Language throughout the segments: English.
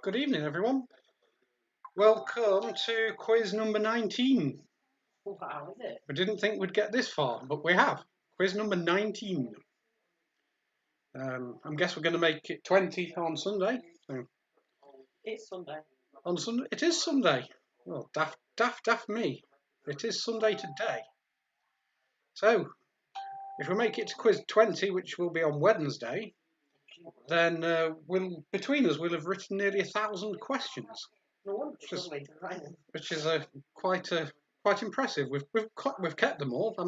Good evening, everyone. Welcome to quiz number 19. Wow, is it? I didn't think we'd get this far, but we have. Quiz number 19. I guess we're going to make it 20 on Sunday. So It's Sunday. on Sunday, it is Sunday. Well, daft me. It is Sunday today. So, if we make it to quiz 20, which will be on Wednesday, then between us we'll have written nearly 1,000 questions. No wonder it's struggling to write them. Which is quite impressive. We've kept them all. I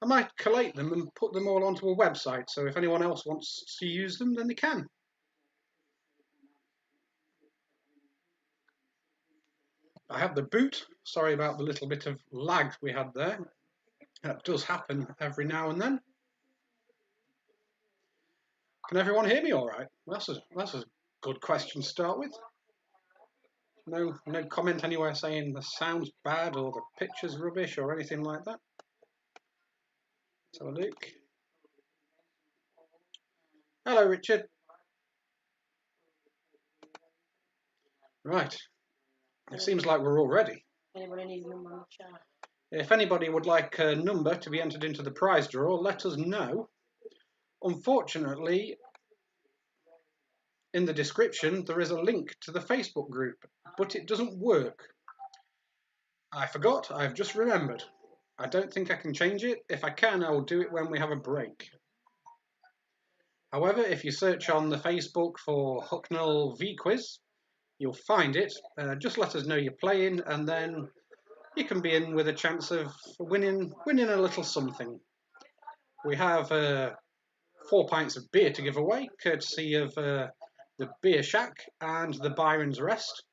might collate them and put them all onto a website. So if anyone else wants to use them, then they can. I have the boot. Sorry about the little bit of lag we had there. That does happen every now and then. Can everyone hear me all right? That's a good question to start with. No comment anywhere saying the sound's bad or the picture's rubbish or anything like that. Let's have a look. Hello, Richard. Right. It seems like we're all ready. Anybody need a number on the chat? If anybody would like a number to be entered into the prize draw, let us know. Unfortunately, in the description, there is a link to the Facebook group, but it doesn't work. I forgot, I've just remembered. I don't think I can change it. If I can, I will do it when we have a break. However, if you search on the Facebook for Hucknall VQuiz, you'll find it. Just let us know you're playing, and then you can be in with a chance of winning a little something. We have 4 pints of beer to give away, courtesy of the Beer Shack and the Byron's Rest.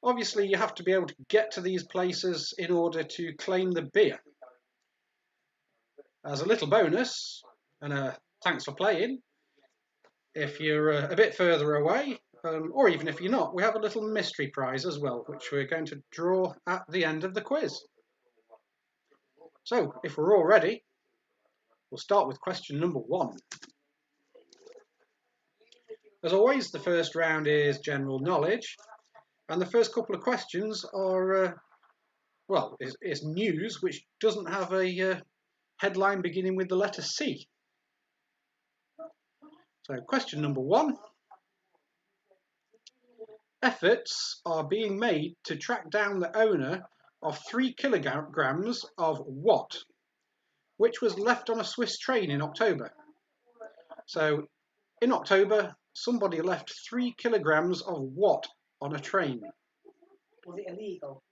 Obviously, you have to be able to get to these places in order to claim the beer. As a little bonus, and thanks for playing, if you're a bit further away, or even if you're not, we have a little mystery prize as well, which we're going to draw at the end of the quiz. So, if we're all ready, we'll start with question number 1. As always, the first round is general knowledge, and the first couple of questions are, is news, which doesn't have a headline beginning with the letter C. So, question number 1. Efforts are being made to track down the owner of 3 kilograms of what, which was left on a Swiss train in October. So, in October, somebody left 3 kilograms of what on a train? Was it illegal?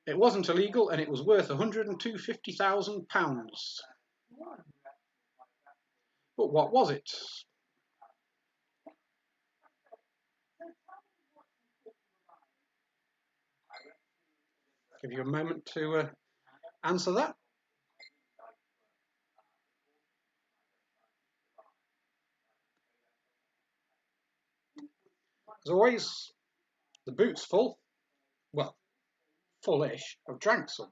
It wasn't illegal, and it was worth £150,000. But what was it? Give you a moment to answer that. As always, the boot's full. Well, full-ish. I've drank some.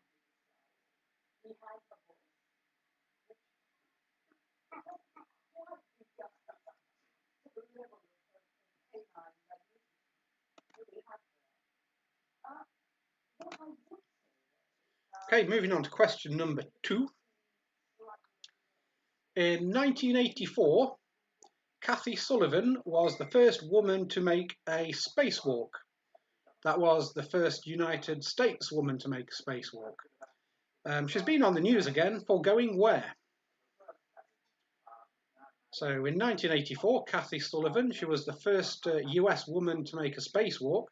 Okay, moving on to question number 2. In 1984, Kathy Sullivan was the first woman to make a spacewalk. That was the first United States woman to make a spacewalk. She's been on the news again for going where? So in 1984, Kathy Sullivan, she was the first US woman to make a spacewalk,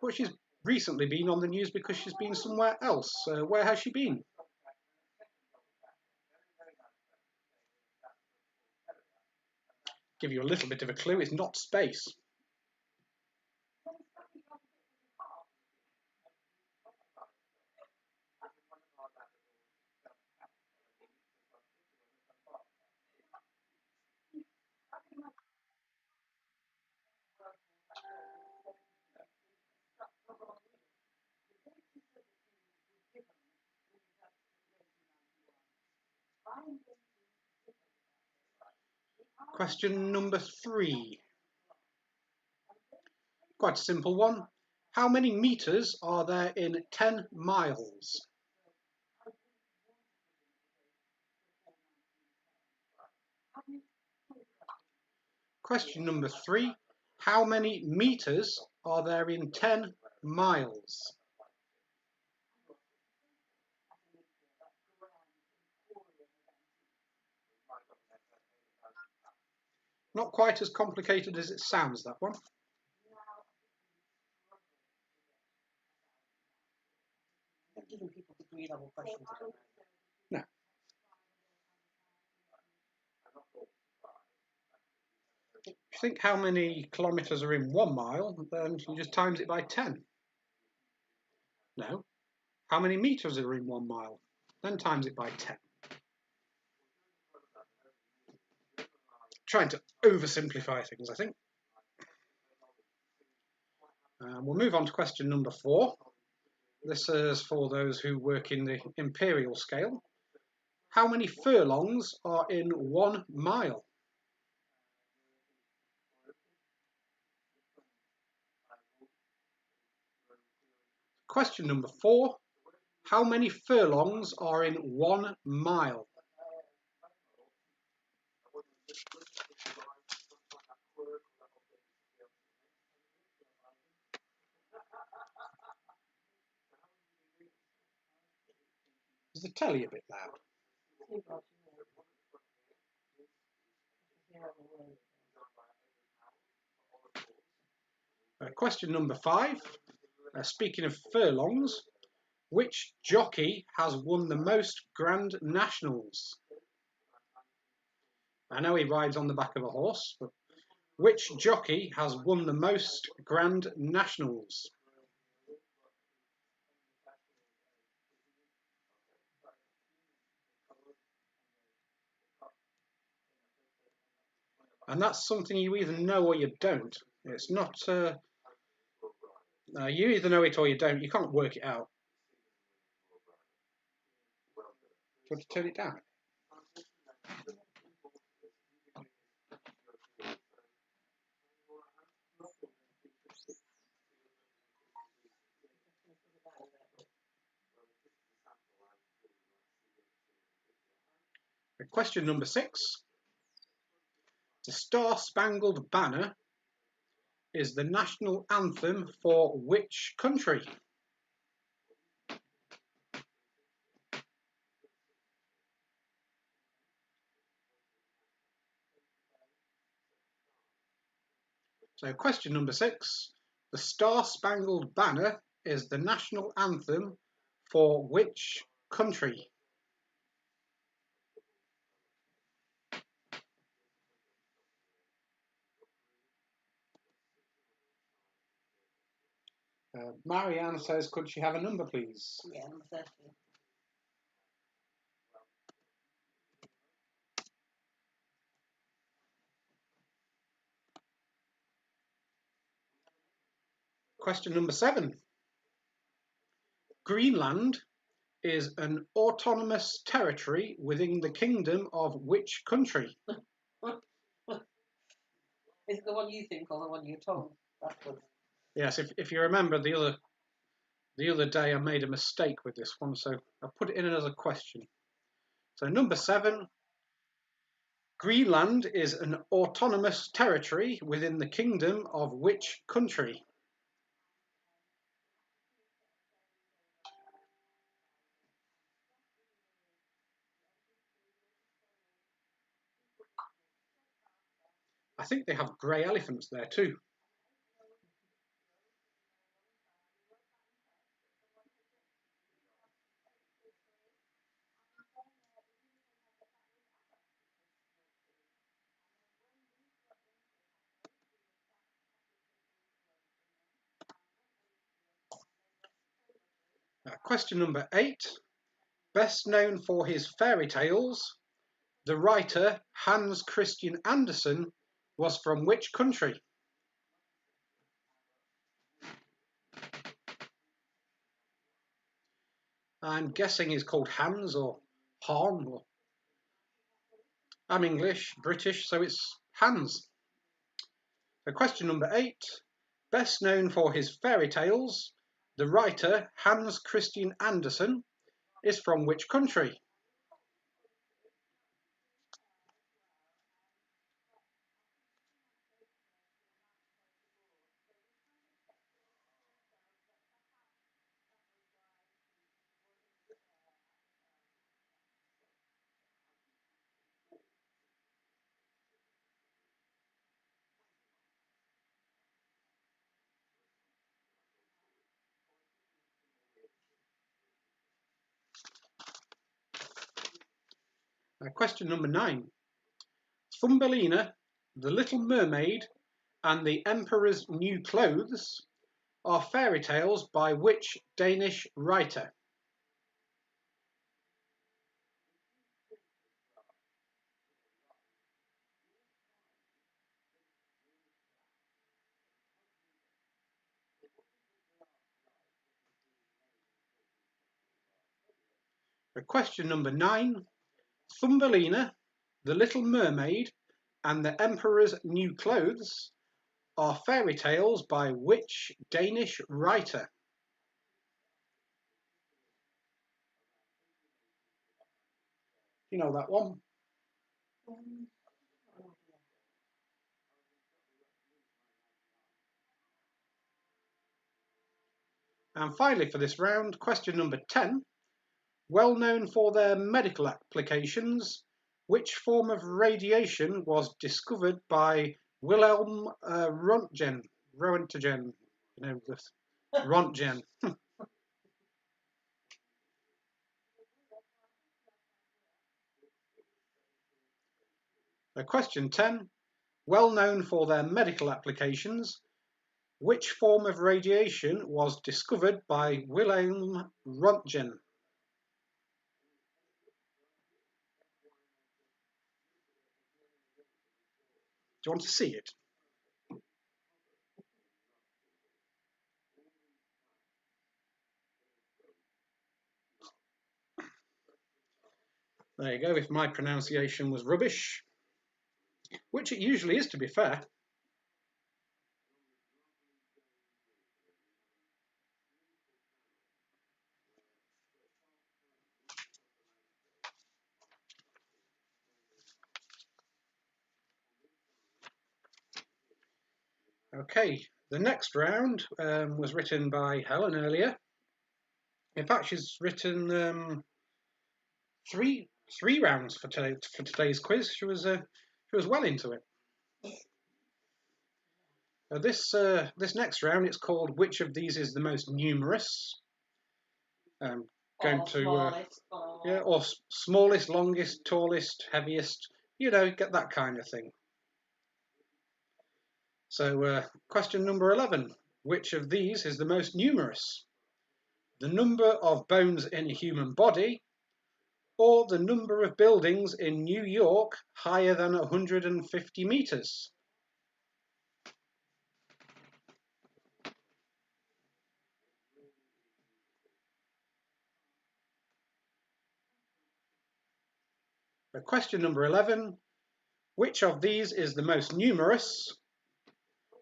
but she's recently been on the news because she's been somewhere else. Where has she been? Give you a little bit of a clue, it's not space. Question number 3. Quite a simple one. How many meters are there in 10 miles? Question number 3. How many meters are there in 10 miles? Not quite as complicated as it sounds, that one. They're giving people degree level questions. No. If you think how many kilometres are in 1 mile, then you just times it by 10. No. How many metres are in 1 mile? Then times it by 10. Trying to oversimplify things, I think. We'll move on to question number 4. This is for those who work in the imperial scale. How many furlongs are in 1 mile? Question number 4. How many furlongs are in 1 mile? Is the telly a bit loud? Question number 5. Speaking of furlongs, which jockey has won the most Grand Nationals? I know he rides on the back of a horse, but which jockey has won the most Grand Nationals? And that's something you either know or you don't. It's not, you either know it or you don't. You can't work it out. Do you want to turn it down? Question number 6. The Star-Spangled Banner is the national anthem for which country? So question number 6. The Star-Spangled Banner is the national anthem for which country? Marianne says, could she have a number, please? Yeah, number 30. Question number 7. Greenland is an autonomous territory within the kingdom of which country? Is it the one you think or the one you're told? Yes, if you remember the other day I made a mistake with this one, so I put it in as a question. So number 7, Greenland is an autonomous territory within the kingdom of which country? I think they have grey elephants there too. Question number 8. Best known for his fairy tales, the writer Hans Christian Andersen was from which country? I'm guessing he's called Hans or Han. I'm English, British, so it's Hans. So question number 8. Best known for his fairy tales, the writer Hans Christian Andersen is from which country? Question number 9. Thumbelina, the Little Mermaid, and the Emperor's New Clothes are fairy tales by which Danish writer? Question number 9. Thumbelina, the Little Mermaid, and the Emperor's New Clothes are fairy tales by which Danish writer? You know that one? And finally for this round, question number 10. Well known for their medical applications, which form of radiation was discovered by Wilhelm Röntgen? Röntgen, you know, this Röntgen. Question 10. Well known for their medical applications, which form of radiation was discovered by Wilhelm Röntgen? Do you want to see it? There you go, if my pronunciation was rubbish, which it usually is, to be fair. Okay, the next round was written by Helen earlier. In fact, she's written three rounds for today's quiz. She was well into it. This next round, it's called "Which of these is the most numerous?" Going to yeah, or smallest, longest, tallest, heaviest. You know, get that kind of thing. So, question number 11. Which of these is the most numerous? The number of bones in a human body, or the number of buildings in New York higher than 150 meters? Question number 11. Which of these is the most numerous?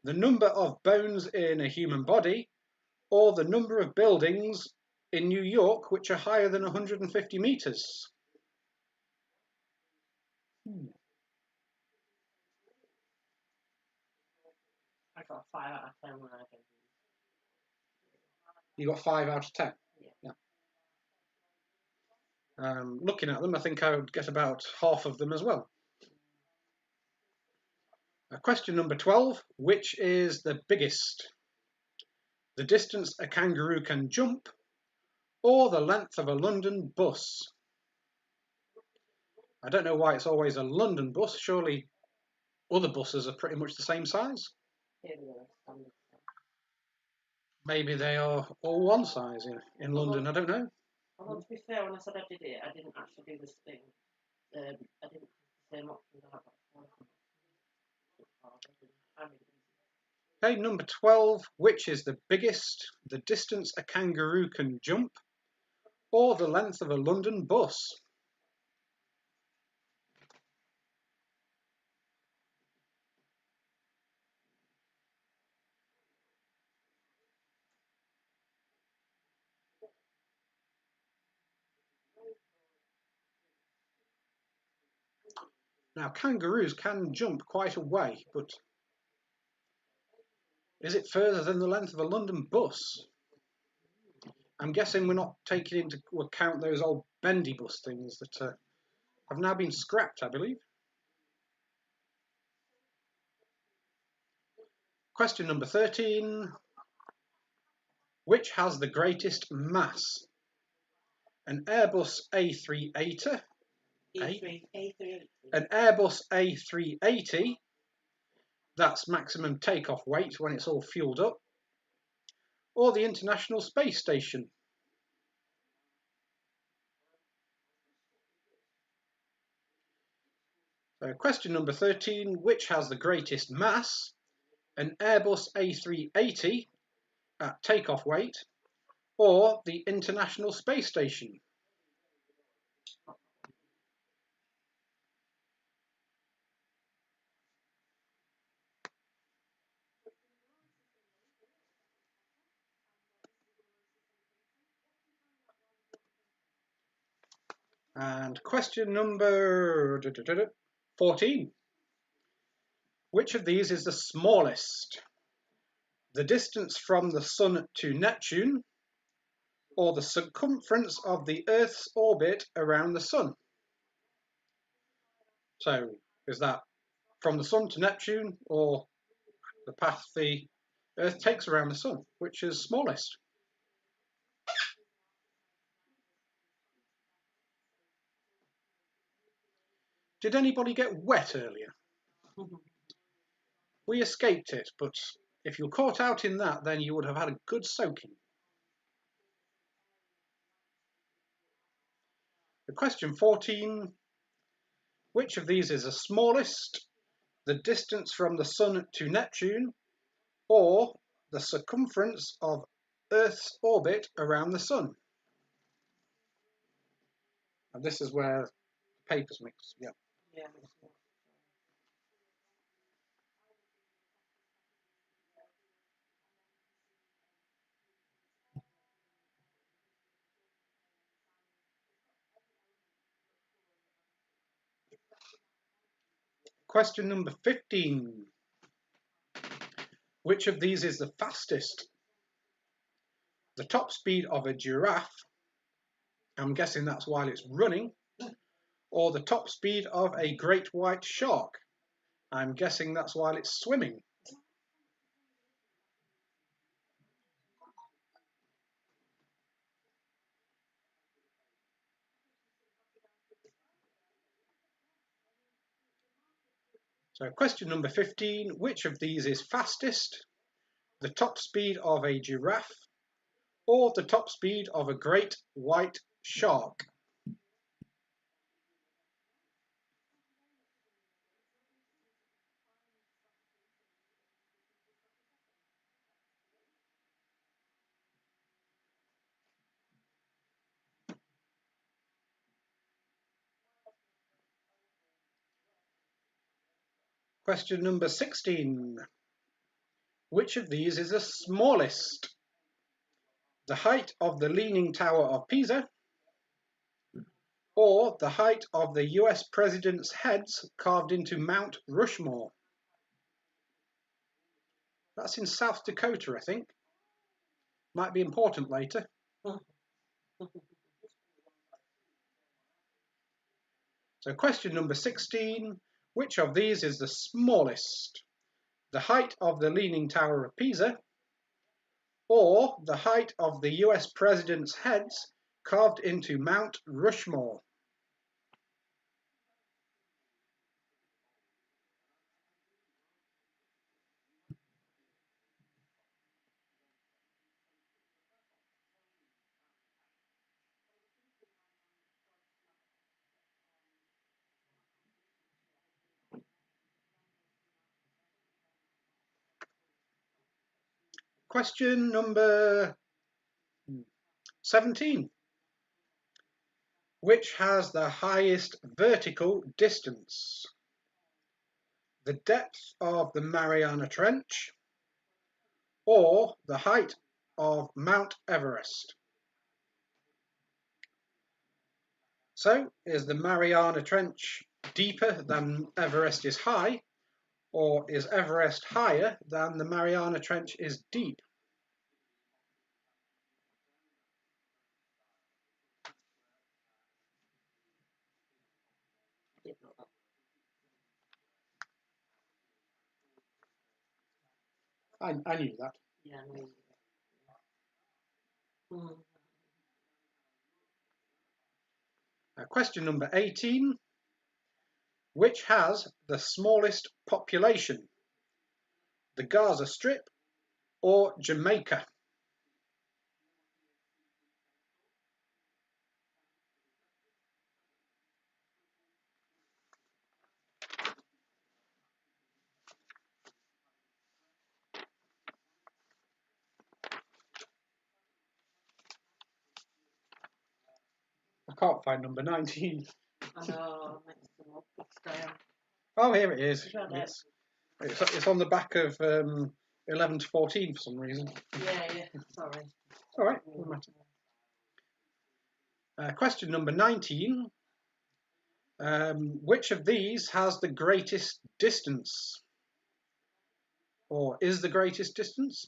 The number of bones in a human body, or the number of buildings in New York which are higher than 150 meters? I got 5 out of 10 when I did. You got 5 out of 10? Yeah. Looking at them, I think I would get about half of them as well. Question number 12. Which is the biggest? The distance a kangaroo can jump, or the length of a London bus? I don't know why it's always a London bus. Surely other buses are pretty much the same size. Maybe they are all one size in London. I don't know. Although, to be fair, when I said I did it, I didn't actually do this thing. I didn't have the same options I have. Okay, number 12. Which is the biggest? The distance a kangaroo can jump, or the length of a London bus? Now, kangaroos can jump quite a way, but is it further than the length of a London bus? I'm guessing we're not taking into account those old bendy bus things that have now been scrapped, I believe. Question number 13. Which has the greatest mass? An Airbus A380, an Airbus A380, that's maximum takeoff weight when it's all fueled up, or the International Space Station? So question number 13, which has the greatest mass? An Airbus A380 at takeoff weight, or the International Space Station? And question number 14. Which of these is the smallest? The distance from the Sun to Neptune, or the circumference of the Earth's orbit around the Sun? So, is that from the Sun to Neptune, or the path the Earth takes around the Sun? Which is smallest? Did anybody get wet earlier? We escaped it, but if you were caught out in that, then you would have had a good soaking. The question 14. Which of these is the smallest? The distance from the Sun to Neptune, or the circumference of Earth's orbit around the Sun? And this is where the papers mix. Yeah. Yeah. Question number 15. Which of these is the fastest? The top speed of a giraffe, I'm guessing that's while it's running, or the top speed of a great white shark, I'm guessing that's while it's swimming. So question number 15, which of these is fastest? The top speed of a giraffe, or the top speed of a great white shark? Question number 16. Which of these is the smallest? The height of the Leaning Tower of Pisa, or the height of the US president's heads carved into Mount Rushmore? That's in South Dakota, I think. Might be important later. So question number 16. Which of these is the smallest? The height of the Leaning Tower of Pisa, or the height of the US president's heads carved into Mount Rushmore? Question number 17. Which has the highest vertical distance? The depth of the Mariana Trench, or the height of Mount Everest? So, is the Mariana Trench deeper than Everest is high, or is Everest higher than the Mariana Trench is deep? I didn't know that. I knew that. Yeah, I knew that. Question number 18. Which has the smallest population? The Gaza Strip or Jamaica? I can't find number 19. I know, I mixed them up. It's down. Oh, here it is. Is that it? It's on the back of 11 to 14 for some reason. Yeah, sorry. All right, doesn't matter. Question number 19. Which of these has the greatest distance? Or is the greatest distance?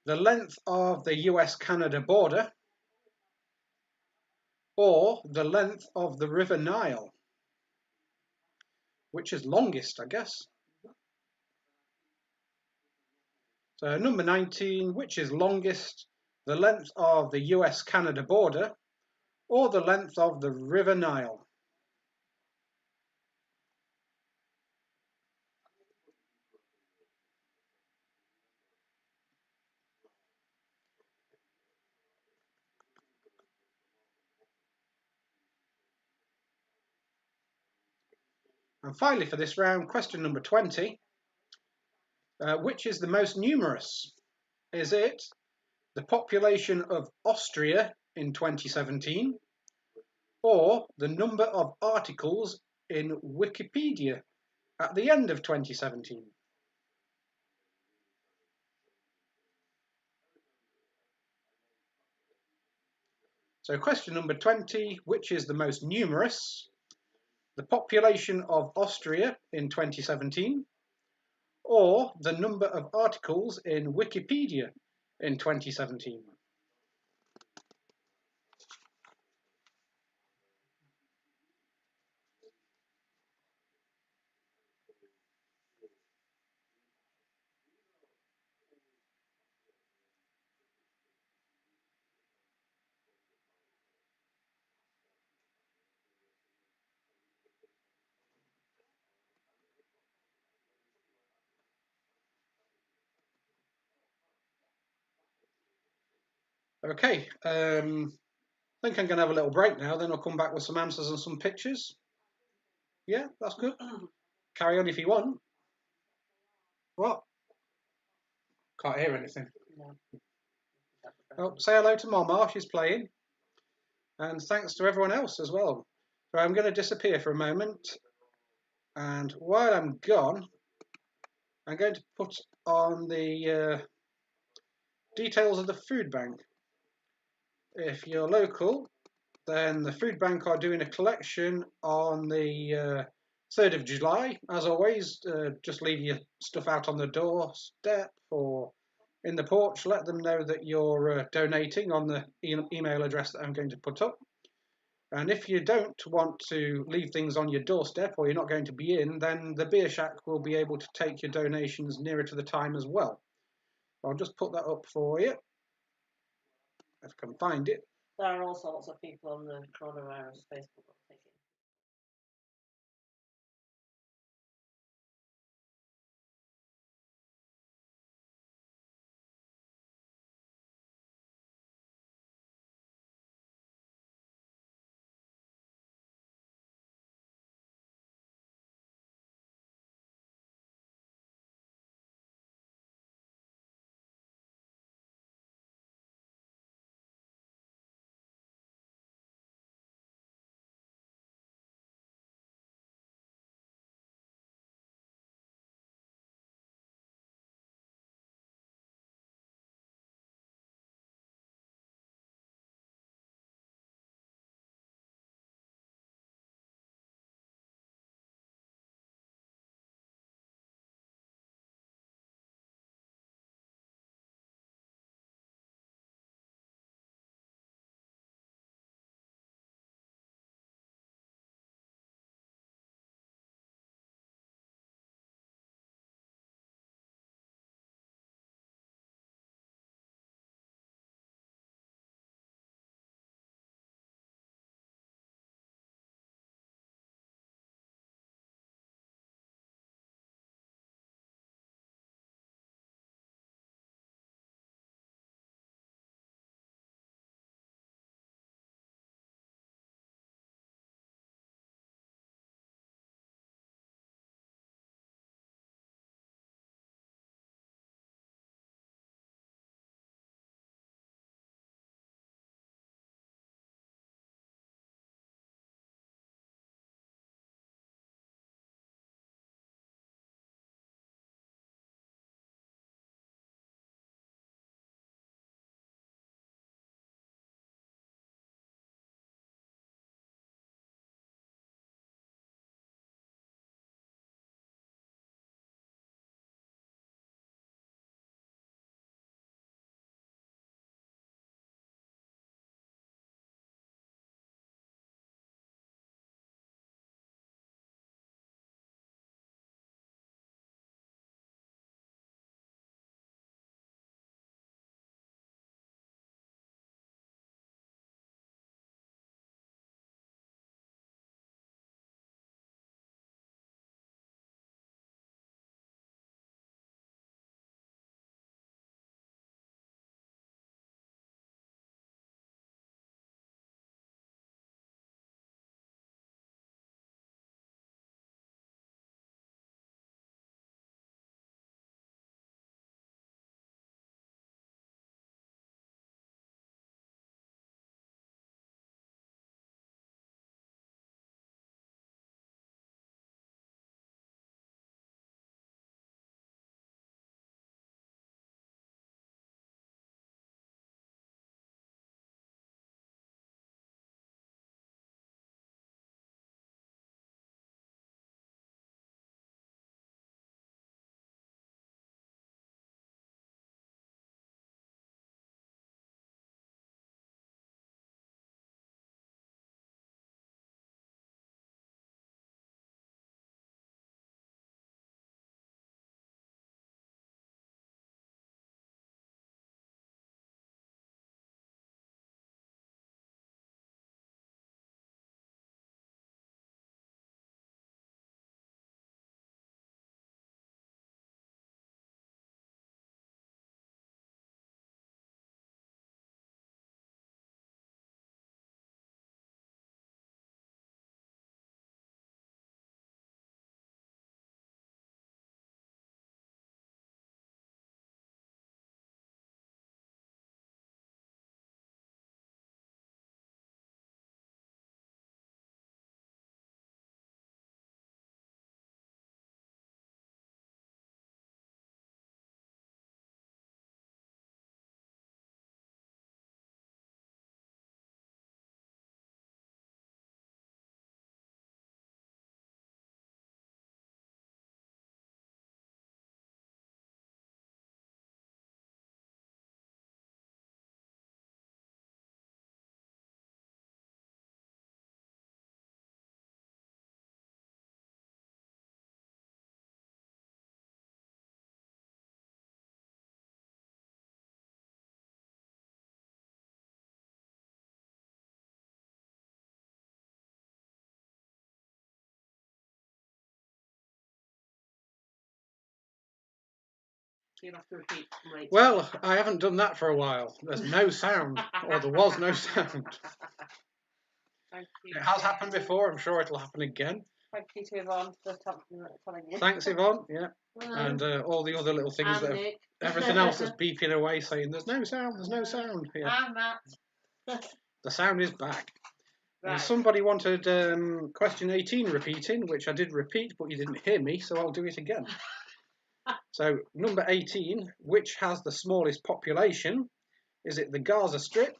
The length of the US-Canada border or the length of the River Nile? Which is longest, I guess. So number 19, which is longest? The length of the US-Canada border or the length of the River Nile? And finally for this round, question number 20, which is the most numerous? Is it the population of Austria in 2017 or the number of articles in Wikipedia at the end of 2017? So question number 20, which is the most numerous? The population of Austria in 2017 or the number of articles in Wikipedia in 2017? Okay, I think I'm going to have a little break now, then I'll come back with some answers and some pictures. Yeah, that's good. Carry on if you want. What? Can't hear anything. No. Oh, say hello to Mama, she's playing. And thanks to everyone else as well. So I'm going to disappear for a moment. And while I'm gone, I'm going to put on the details of the food bank. If you're local, then the food bank are doing a collection on the 3rd of July. As always, just leave your stuff out on the doorstep or in the porch. Let them know that you're donating on the email address that I'm going to put up. And if you don't want to leave things on your doorstep or you're not going to be in, then the Beer Shack will be able to take your donations nearer to the time as well. I'll just put that up for you, if I can find it. There are all sorts of people on the coronavirus Facebook taking You'll have to repeat later. Well, I haven't done that for a while. There's no sound, or there was no sound. Thank you. It has happened before. I'm sure it'll happen again. Thank you to Yvonne for telling you. Thanks, Yvonne. Yeah, and all the other little things and Nick. everything else that's beeping away saying there's no sound. There's no sound. Yeah. And Matt. The sound is back. Right. Somebody wanted question 18 repeating, which I did repeat, but you didn't hear me, so I'll do it again. So, number 18, which has the smallest population? Is it the Gaza Strip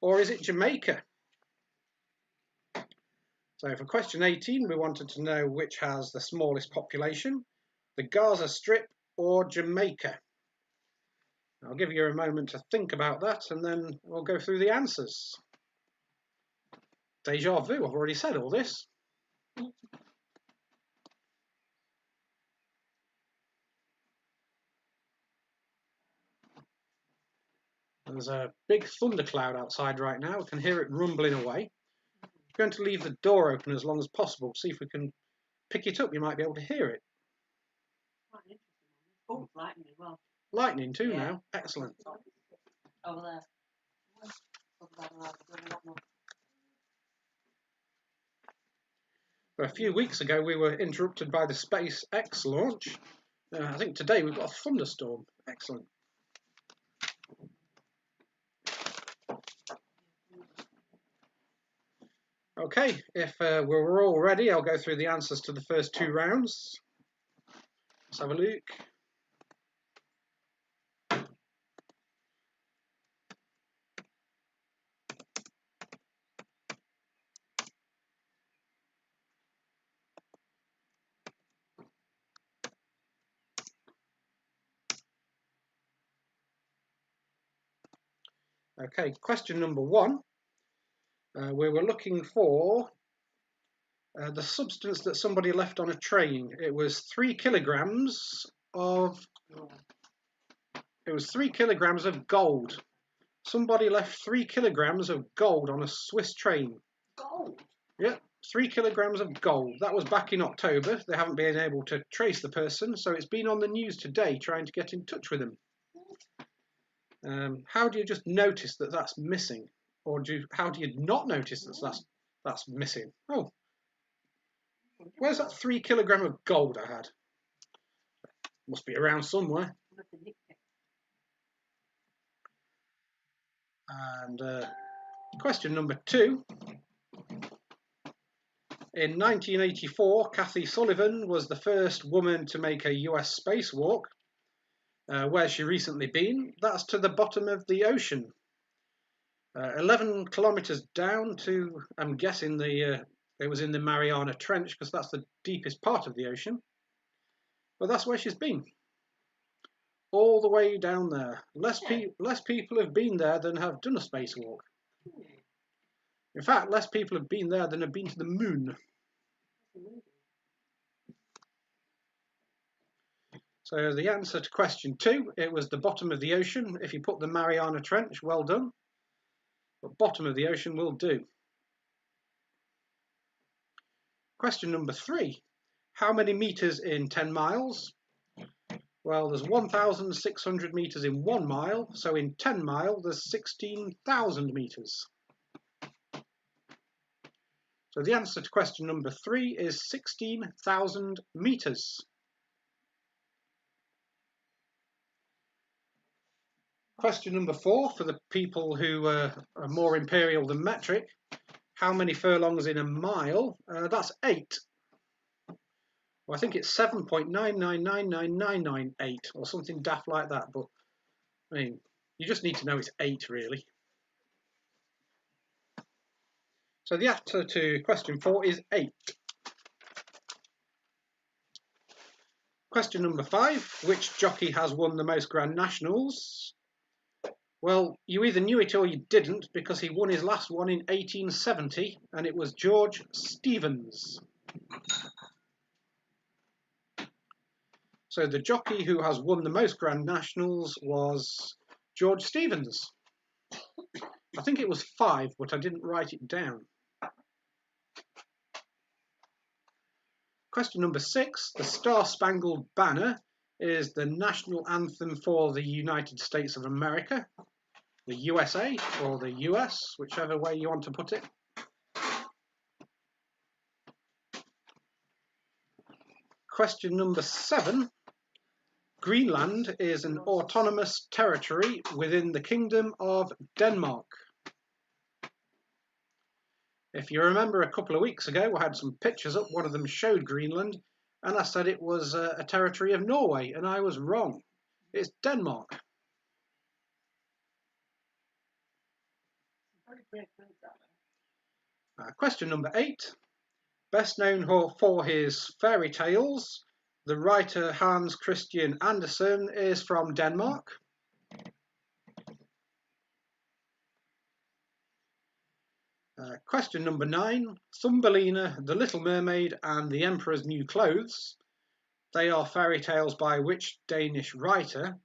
or is it Jamaica? So, for question 18, we wanted to know which has the smallest population, the Gaza Strip or Jamaica. I'll give you a moment to think about that and then we'll go through the answers. Deja vu, I've already said all this. There's a big thundercloud outside right now. We can hear it rumbling away. I'm going to leave the door open as long as possible. See if we can pick it up. You might be able to hear it. Quite interesting. Oh, lightning as well. Lightning too now. Excellent. Over there. A few weeks ago we were interrupted by the SpaceX launch. I think today we've got a thunderstorm. Excellent. Okay, if we're all ready, I'll go through the answers to the first two rounds. Let's have a look. Okay, question number 1. We were looking for the substance that somebody left on a train. It was 3 kilograms of. It was 3 kilograms of gold. Somebody left 3 kilograms of gold on a Swiss train. Gold? Yeah, 3 kilograms of gold. That was back in October. They haven't been able to trace the person, so it's been on the news today trying to get in touch with them. How do you just notice that that's missing? Or how do you not notice that that's missing? Oh, where's that 3 kilogram of gold I had? Must be around somewhere. And question number 2. In 1984, Kathy Sullivan was the first woman to make a US spacewalk. Where's she recently been? That's to the bottom of the ocean. 11 kilometers down to, I'm guessing it was in the Mariana Trench because that's the deepest part of the ocean. But that's where she's been. All the way down there. Less people have been there than have done a spacewalk. In fact, less people have been there than have been to the moon. So the answer to question 2, it was the bottom of the ocean. If you put the Mariana Trench, well done. But bottom of the ocean will do. Question number 3. How many meters in 10 miles? Well, there's 1,600 meters in 1 mile, so in 10 miles there's 16,000 meters. So the answer to question number 3 is 16,000 meters. Question number 4, for the people who are more imperial than metric. How many furlongs in a mile? That's 8. Well, I think it's 7.9999998 or something daft like that. But I mean, you just need to know it's 8 really. So the answer to question 4 is 8. Question number 5. Which jockey has won the most Grand Nationals? Well, you either knew it or you didn't, because he won his last one in 1870, and it was George Stevens. So the jockey who has won the most Grand Nationals was George Stevens. I think it was 5, but I didn't write it down. Question number 6. The Star-Spangled Banner is the national anthem for the United States of America, the USA, or the US, whichever way you want to put it. Question number 7. Greenland is an autonomous territory within the Kingdom of Denmark. If you remember, a couple of weeks ago I had some pictures up, one of them showed Greenland, and I said it was a territory of Norway, and I was wrong. It's Denmark. Question number 8. Best known for his fairy tales, the writer Hans Christian Andersen is from Denmark. Question number 9. Thumbelina, the Little Mermaid, and the Emperor's New Clothes. They are fairy tales by which Danish writer?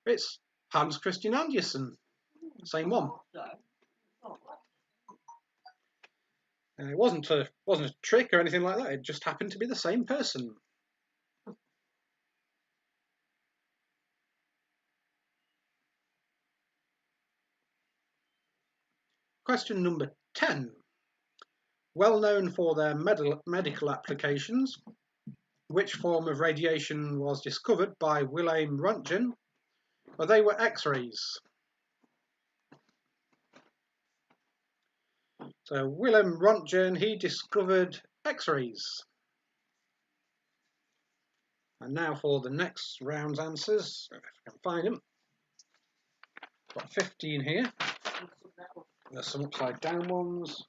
It's Hans Christian Andersen. Same one. It wasn't a trick or anything like that. It just happened to be the same person. Question number 10. Well known for their medical applications, which form of radiation was discovered by Wilhelm Röntgen? Well, they were X-rays. So Wilhelm Röntgen, he discovered X-rays. And now for the next round's answers, if I can find them. Got 15 here. There's some upside down ones.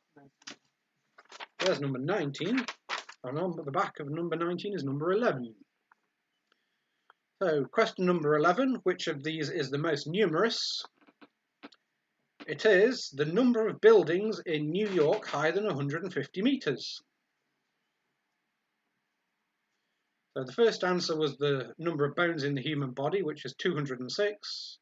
There's number 19. And on the back of number 19 is number 11. So question number 11, which of these is the most numerous? It is the number of buildings in New York higher than 150 metres. So the first answer was the number of bones in the human body, which is 206.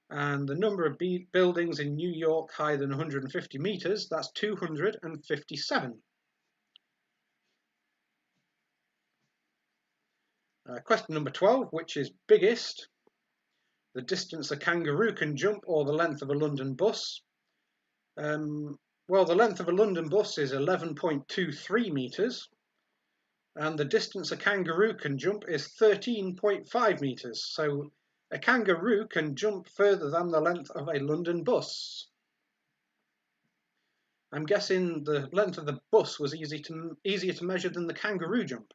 And the number of buildings in New York higher than 150 metres, that's 257. Question number 12, which is biggest? The distance a kangaroo can jump or the length of a London bus? Well, the length of a London bus is 11.23 metres, and the distance a kangaroo can jump is 13.5 metres. So a kangaroo can jump further than the length of a London bus. I'm guessing the length of the bus was easier to measure than the kangaroo jump.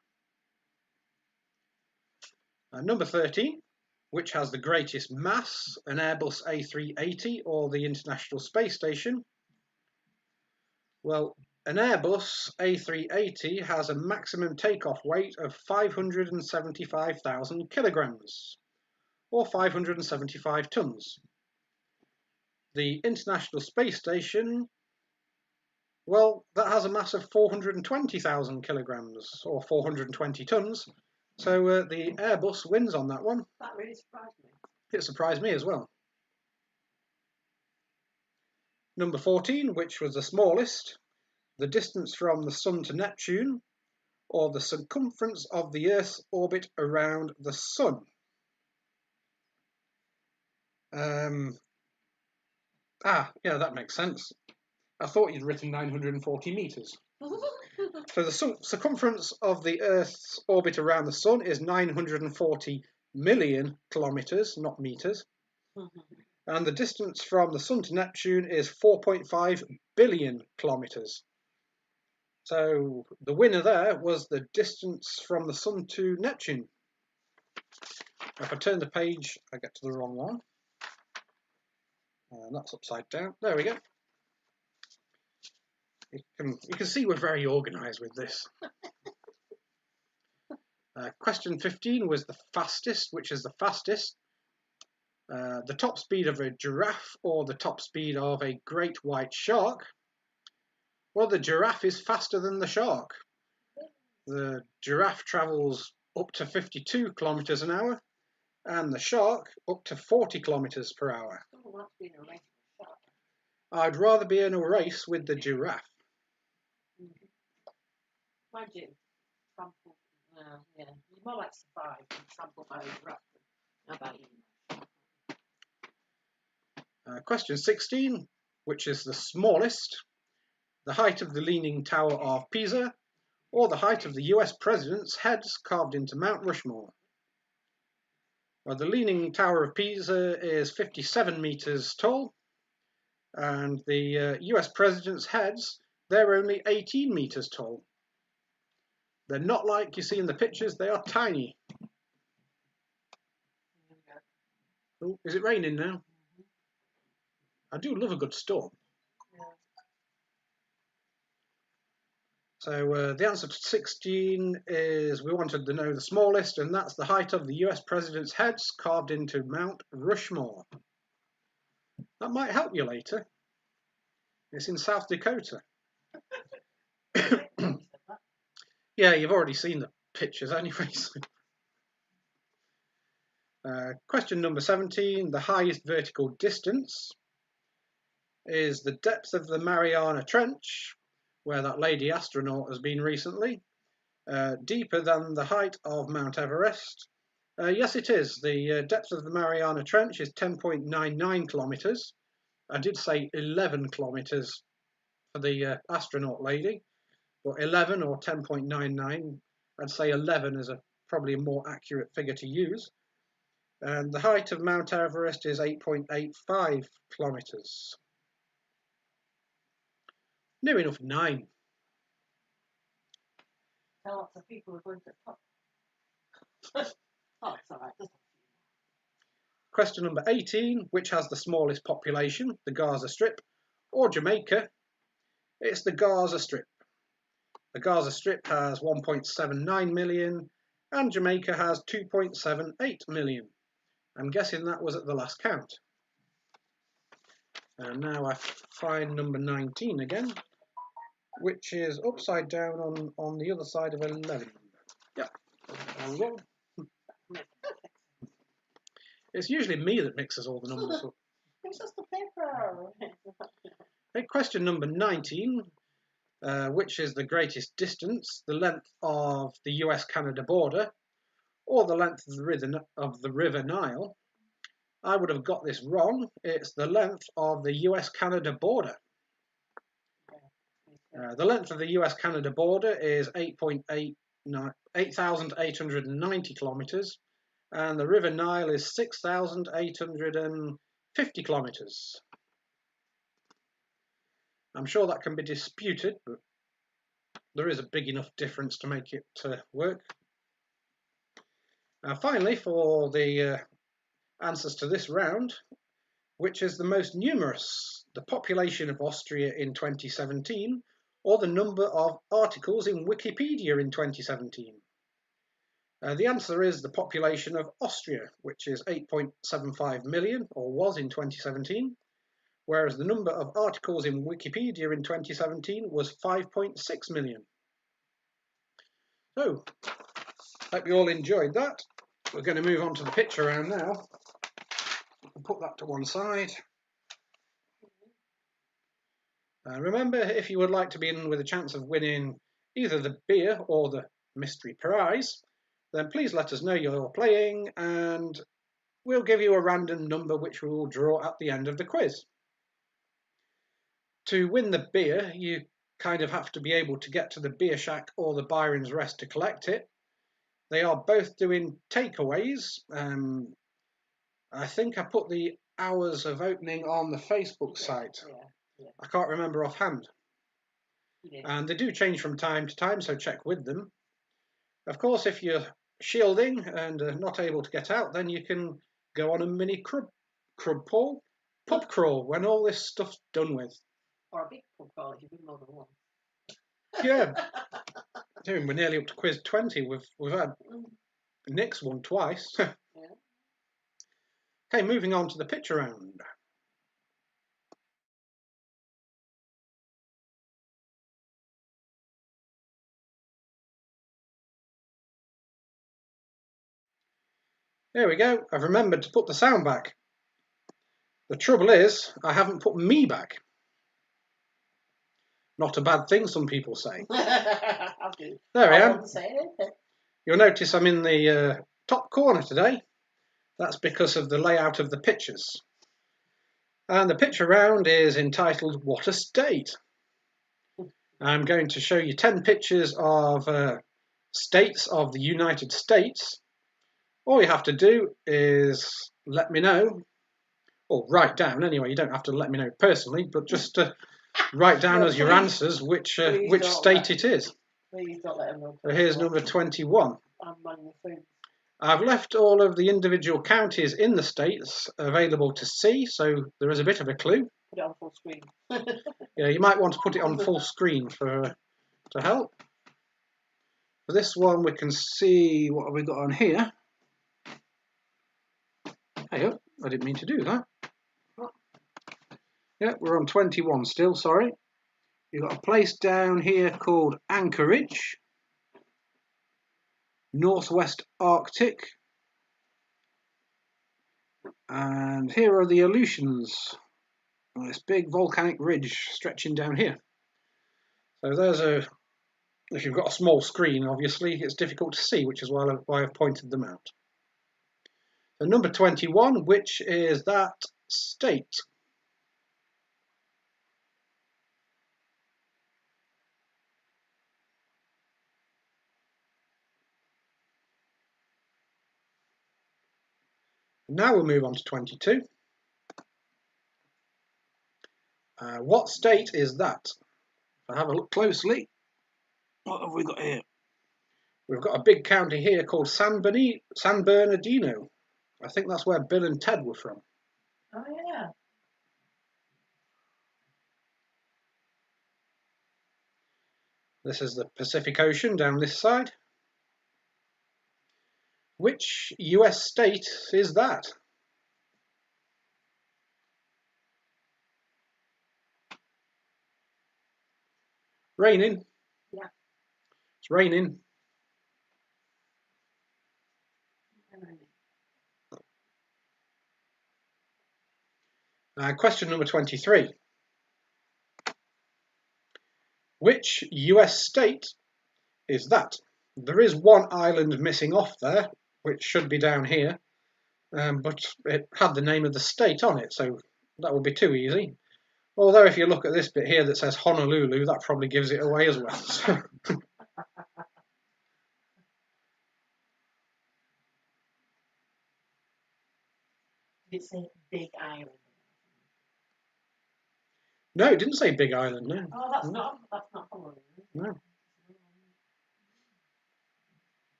Number 13, which has the greatest mass, an Airbus A380 or the International Space Station? Well, an Airbus A380 has a maximum takeoff weight of 575,000 kilograms, or 575 tons. The International Space Station, well, that has a mass of 420,000 kilograms, or 420 tons. So the Airbus wins on that one. That really surprised me. It surprised me as well. Number 14, which was the smallest, the distance from the Sun to Neptune, or the circumference of the Earth's orbit around the Sun. Yeah, that makes sense. I thought you'd written 940 metres. So the circumference of the Earth's orbit around the Sun is 940 million kilometres, not metres. And the distance from the Sun to Neptune is 4.5 billion kilometres. So the winner there was the distance from the Sun to Neptune. If I turn the page, I get to the wrong one. And that's upside down. There we go. You can see we're very organised with this. Question 15 was the fastest, which is the fastest. The top speed of a giraffe or the top speed of a great white shark? Well, the giraffe is faster than the shark. The giraffe travels up to 52 kilometres an hour, and the shark up to 40 kilometres per hour. I'd rather be in a race with the giraffe. Mind you, you more like survive and sample by interacting. How about you? Question 16, which is the smallest? The height of the Leaning Tower of Pisa, or the height of the US president's heads carved into Mount Rushmore? Well, the Leaning Tower of Pisa is 57 meters tall, and the US president's heads, they're only 18 meters tall. They're not like you see in the pictures, they are tiny. Oh, is it raining now? I do love a good storm. Yeah. So the answer to 16 is we wanted to know the smallest, and that's the height of the US president's heads carved into Mount Rushmore. That might help you later. It's in South Dakota. Yeah, you've already seen the pictures anyway. Question number 17, the highest vertical distance is the depth of the Mariana Trench, where that lady astronaut has been recently, deeper than the height of Mount Everest. Yes, it is. The depth of the Mariana Trench is 10.99 kilometres. I did say 11 kilometres for the astronaut lady, but 11 or 10.99, I'd say 11 is probably a more accurate figure to use. And the height of Mount Everest is 8.85 kilometres. Near enough 9. Lots of people are going to the top. Oh, it's all right. Question number 18, which has the smallest population, the Gaza Strip or Jamaica? It's the Gaza Strip. The Gaza Strip has 1.79 million and Jamaica has 2.78 million. I'm guessing that was at the last count. And now I find number 19 again, which is upside down on the other side of 11. Yeah, there we go. It's usually me that mixes all the numbers up. It's just the paper. Okay, question number 19, which is the greatest distance, the length of the US-Canada border, or the length of the River Nile? I would have got this wrong. It's the length of the US-Canada border. The length of the US-Canada border is 8,890 kilometres, and the River Nile is 6,850 kilometres. I'm sure that can be disputed, but there is a big enough difference to make it work. Finally, for the answers to this round, which is the most numerous, the population of Austria in 2017, or the number of articles in Wikipedia in 2017? The answer is the population of Austria, which is 8.75 million, or was in 2017, whereas the number of articles in Wikipedia in 2017 was 5.6 million. So, hope you all enjoyed that. We're going to move on to the picture round now. We'll put that to one side. Remember, if you would like to be in with a chance of winning either the beer or the mystery prize, then please let us know you're playing and we'll give you a random number which we will draw at the end of the quiz. To win the beer, you kind of have to be able to get to the Beer Shack or the Byron's Rest to collect it. They are both doing takeaways. I think I put the hours of opening on the Facebook site. Yeah. I can't remember offhand. And they do change from time to time, so check with them. Of course, if you're shielding and are not able to get out, then you can go on a mini pub crawl when all this stuff's done with. Or a big pub crawl if you win more than one. Yeah. We're nearly up to quiz 20. We've had Nick's won twice. Yeah. Okay, moving on to the picture round. There we go. I've remembered to put the sound back. The trouble is, I haven't put me back. Not a bad thing, some people say. I'll do. There I am. Say anything. You'll notice I'm in the top corner today. That's because of the layout of the pictures. And the picture round is entitled What a State. I'm going to show you 10 pictures of states of the United States. All you have to do is let me know, or write down anyway, you don't have to let me know personally, but just write down as your answers which state it is. Please don't let them know. So here's number 21. I'm magnificent. I've left all of the individual counties in the states available to see, so there is a bit of a clue. Put it on full screen. Yeah, you might want to put it on full screen to help. For this one, we can see what have we got on here. Hey, oh, I didn't mean to do that. Yeah, we're on 21 still, sorry. You've got a place down here called Anchorage, Northwest Arctic, and here are the Aleutians, this big volcanic ridge stretching down here. So there's if you've got a small screen, obviously, it's difficult to see, which is why I've pointed them out. So number 21, which is that state? Now we'll move on to 22. What state is that? If I have a look closely, what have we got here? We've got a big county here called San Bernardino. I think that's where Bill and Ted were from. Oh, yeah. This is the Pacific Ocean down this side. Which US state is that? Raining. Yeah. It's raining. Question number 23. Which US state is that? There is one island missing off there, which should be down here, but it had the name of the state on it, so that would be too easy. Although if you look at this bit here that says Honolulu, that probably gives it away as well. Did it say Big Island? No, it didn't say Big Island, no. Oh, that's not Honolulu. No.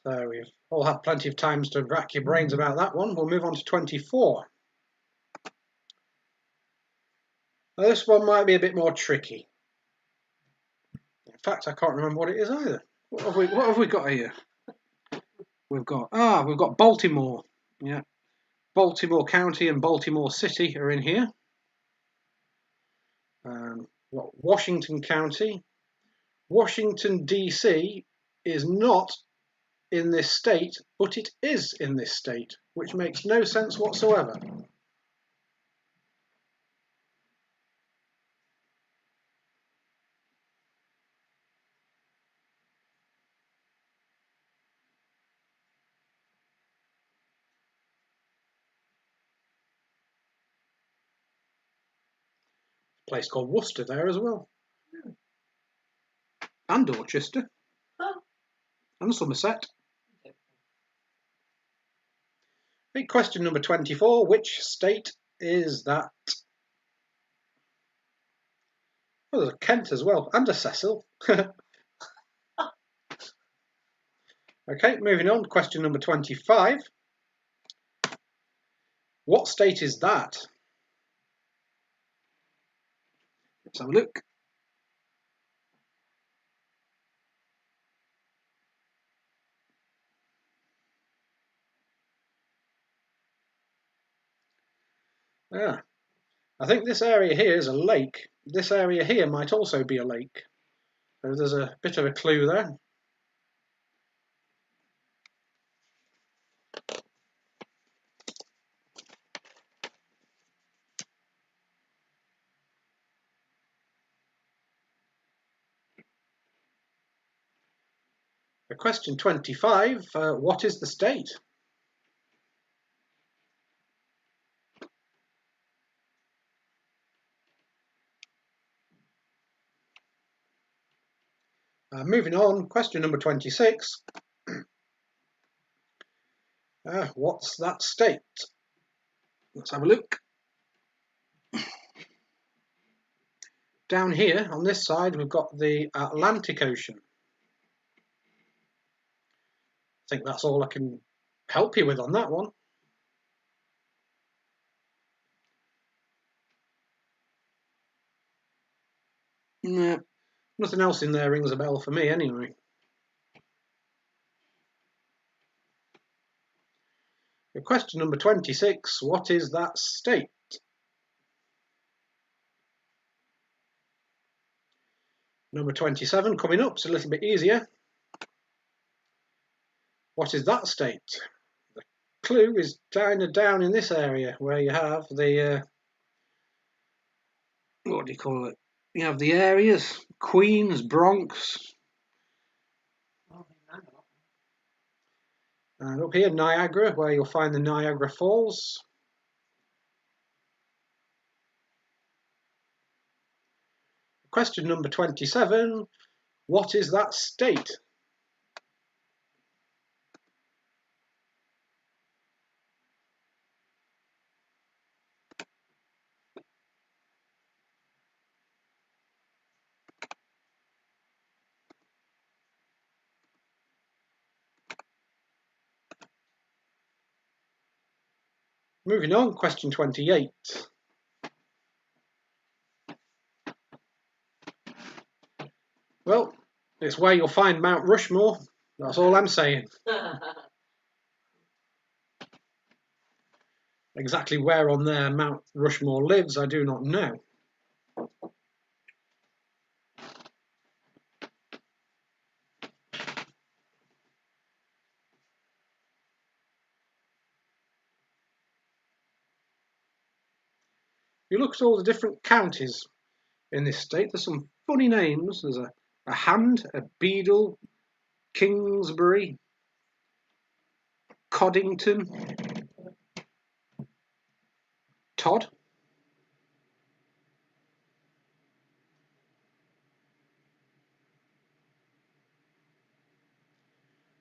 So we've all had plenty of times to rack your brains about that one. We'll move on to 24. Now this one might be a bit more tricky. In fact, I can't remember what it is either. What have we got here? We've got Baltimore. Yeah, Baltimore County and Baltimore City are in here. Washington County. Washington DC is not in this state, but it is in this state, which makes no sense whatsoever. A place called Worcester there as well. And Dorchester. Oh. And Somerset. Okay, question number 24. Which state is that? Oh, there's a Kent as well, and a Cecil. Okay, moving on. Question number 25. What state is that? Let's have a look. Ah, I think this area here is a lake. This area here might also be a lake. So there's a bit of a clue there. Question 25, what is the state? Moving on, question number 26. What's that state? Let's have a look. Down here on this side, we've got the Atlantic Ocean. I think that's all I can help you with on that one. Nah, nothing else in there rings a bell for me anyway. Question number 26, what is that state? Number 27 coming up, it's a little bit easier. What is that state? The clue is kind of down in this area where you have the, what do you call it? You have the areas, Queens, Bronx, and up here Niagara, where you'll find the Niagara Falls. Question number 27, what is that state? Moving on, question 28. Well, it's where you'll find Mount Rushmore. That's all I'm saying. Exactly where on there Mount Rushmore lives, I do not know. You look at all the different counties in this state, there's some funny names. There's a Hand, a Beadle, Kingsbury, Coddington, Todd.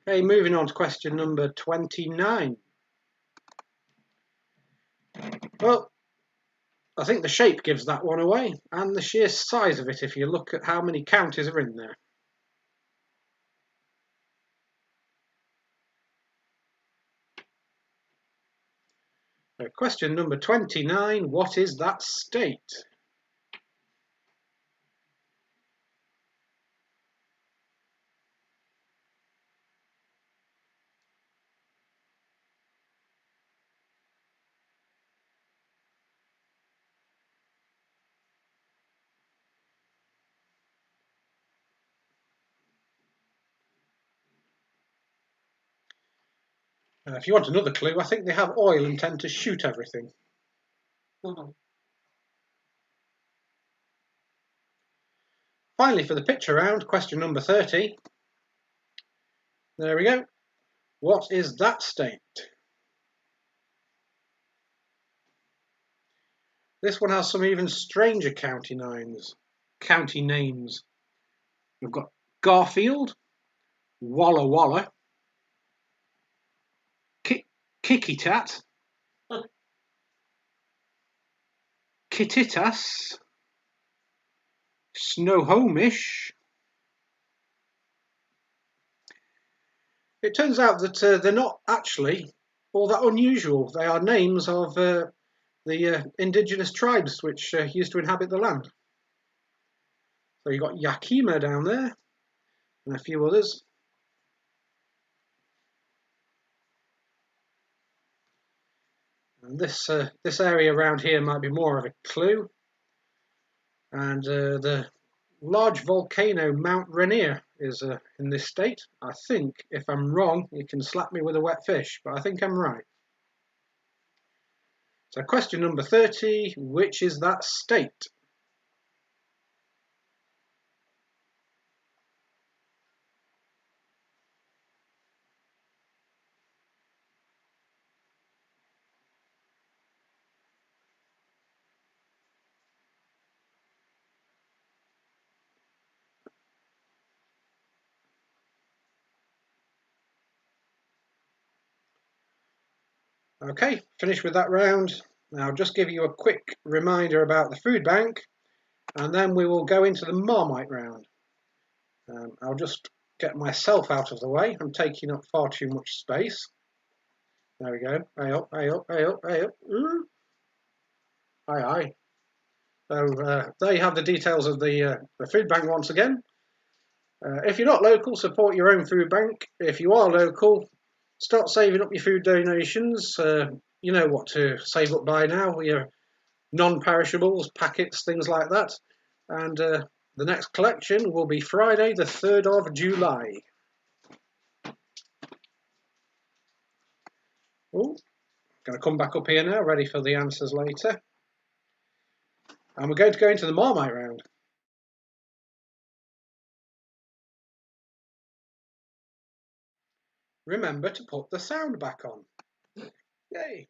Okay, moving on to question number 29. Well, I think the shape gives that one away, and the sheer size of it if you look at how many counties are in there. So question number 29, what is that state? If you want another clue, I think they have oil and tend to shoot everything. Finally, for the picture round, question number 30. There we go. What is that state? This one has some even stranger county names. We've got Garfield, Walla Walla, Kikitat, Kititas, Snohomish. It turns out that they're not actually all that unusual. They are names of the indigenous tribes which used to inhabit the land. So you've got Yakima down there and a few others. And this area around here might be more of a clue. And the large volcano Mount Rainier is in this state. I think, if I'm wrong, you can slap me with a wet fish, but I think I'm right. So question number 30, which is that state? Okay, finished with that round. Now I'll just give you a quick reminder about the food bank, and then we will go into the Marmite round. I'll just get myself out of the way. I'm taking up far too much space. There we go. Hey up, hey up, hey up, hey up. Ooh. Aye, aye. So there you have the details of the food bank once again. If you're not local, support your own food bank. If you are local, start saving up your food donations. You know what to save up by now. Your non-perishables, packets, things like that. And the next collection will be Friday the 3rd of July. Oh, going to come back up here now, ready for the answers later. And we're going to go into the Marmite round. Remember to put the sound back on. Yay!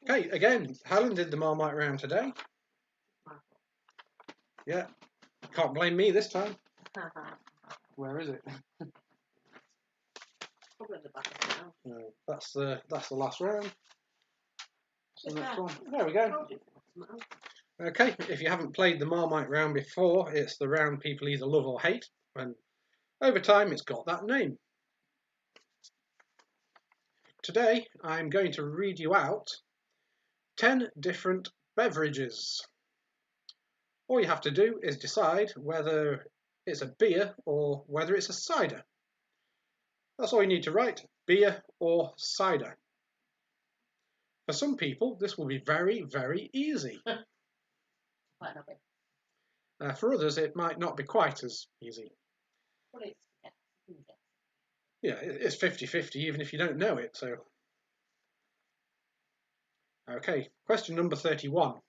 Okay, again, Helen did the Marmite round today. Yeah, can't blame me this time. Where is it? Probably the back of the No, that's the last round. It's The next there. one. There we go. Okay, if you haven't played the Marmite round before, it's the round people either love or hate, and over time it's got that name. Today I'm going to read you out 10 different beverages. All you have to do is decide whether it's a beer or whether it's a cider. That's all you need to write, beer or cider. For some people, this will be very, very easy. Might not be. For others, it might not be quite as easy. Well, it's, Yeah, it's 50-50 even if you don't know it. So, okay, question number 31.